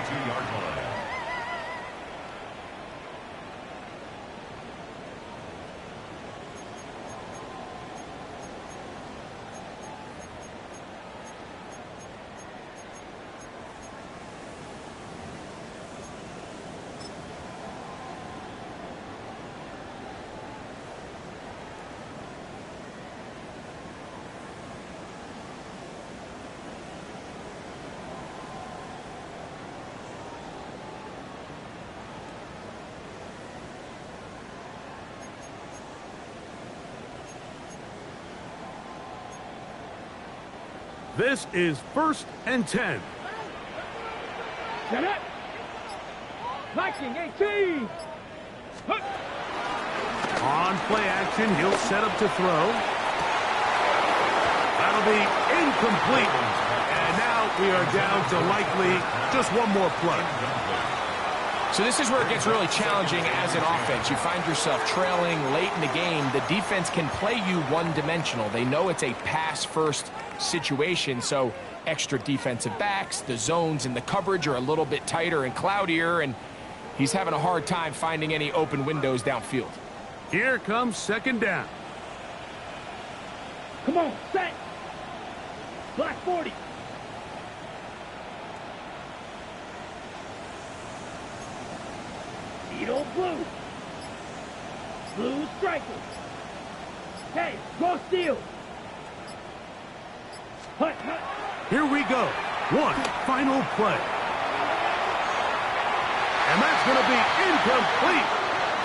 [SPEAKER 1] This is 1st and 10.
[SPEAKER 2] Set up. Viking 18.
[SPEAKER 1] On play action, he'll set up to throw. That'll be incomplete. And now we are down to likely just one more play.
[SPEAKER 3] So this is where it gets really challenging as an offense. You find yourself trailing late in the game. The defense can play you one-dimensional. They know it's a pass-first situation, so extra defensive backs, the zones and the coverage are a little bit tighter and cloudier, and he's having a hard time finding any open windows downfield.
[SPEAKER 1] Here comes 2nd down.
[SPEAKER 2] Come on, set. Black 40. Beetle blue. Blue strikers. Hey, go steal. Hut, hut.
[SPEAKER 1] Here we go. One final play. And that's going to be incomplete.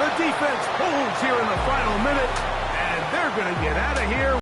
[SPEAKER 1] The defense holds here in the final minute, and they're going to get out of here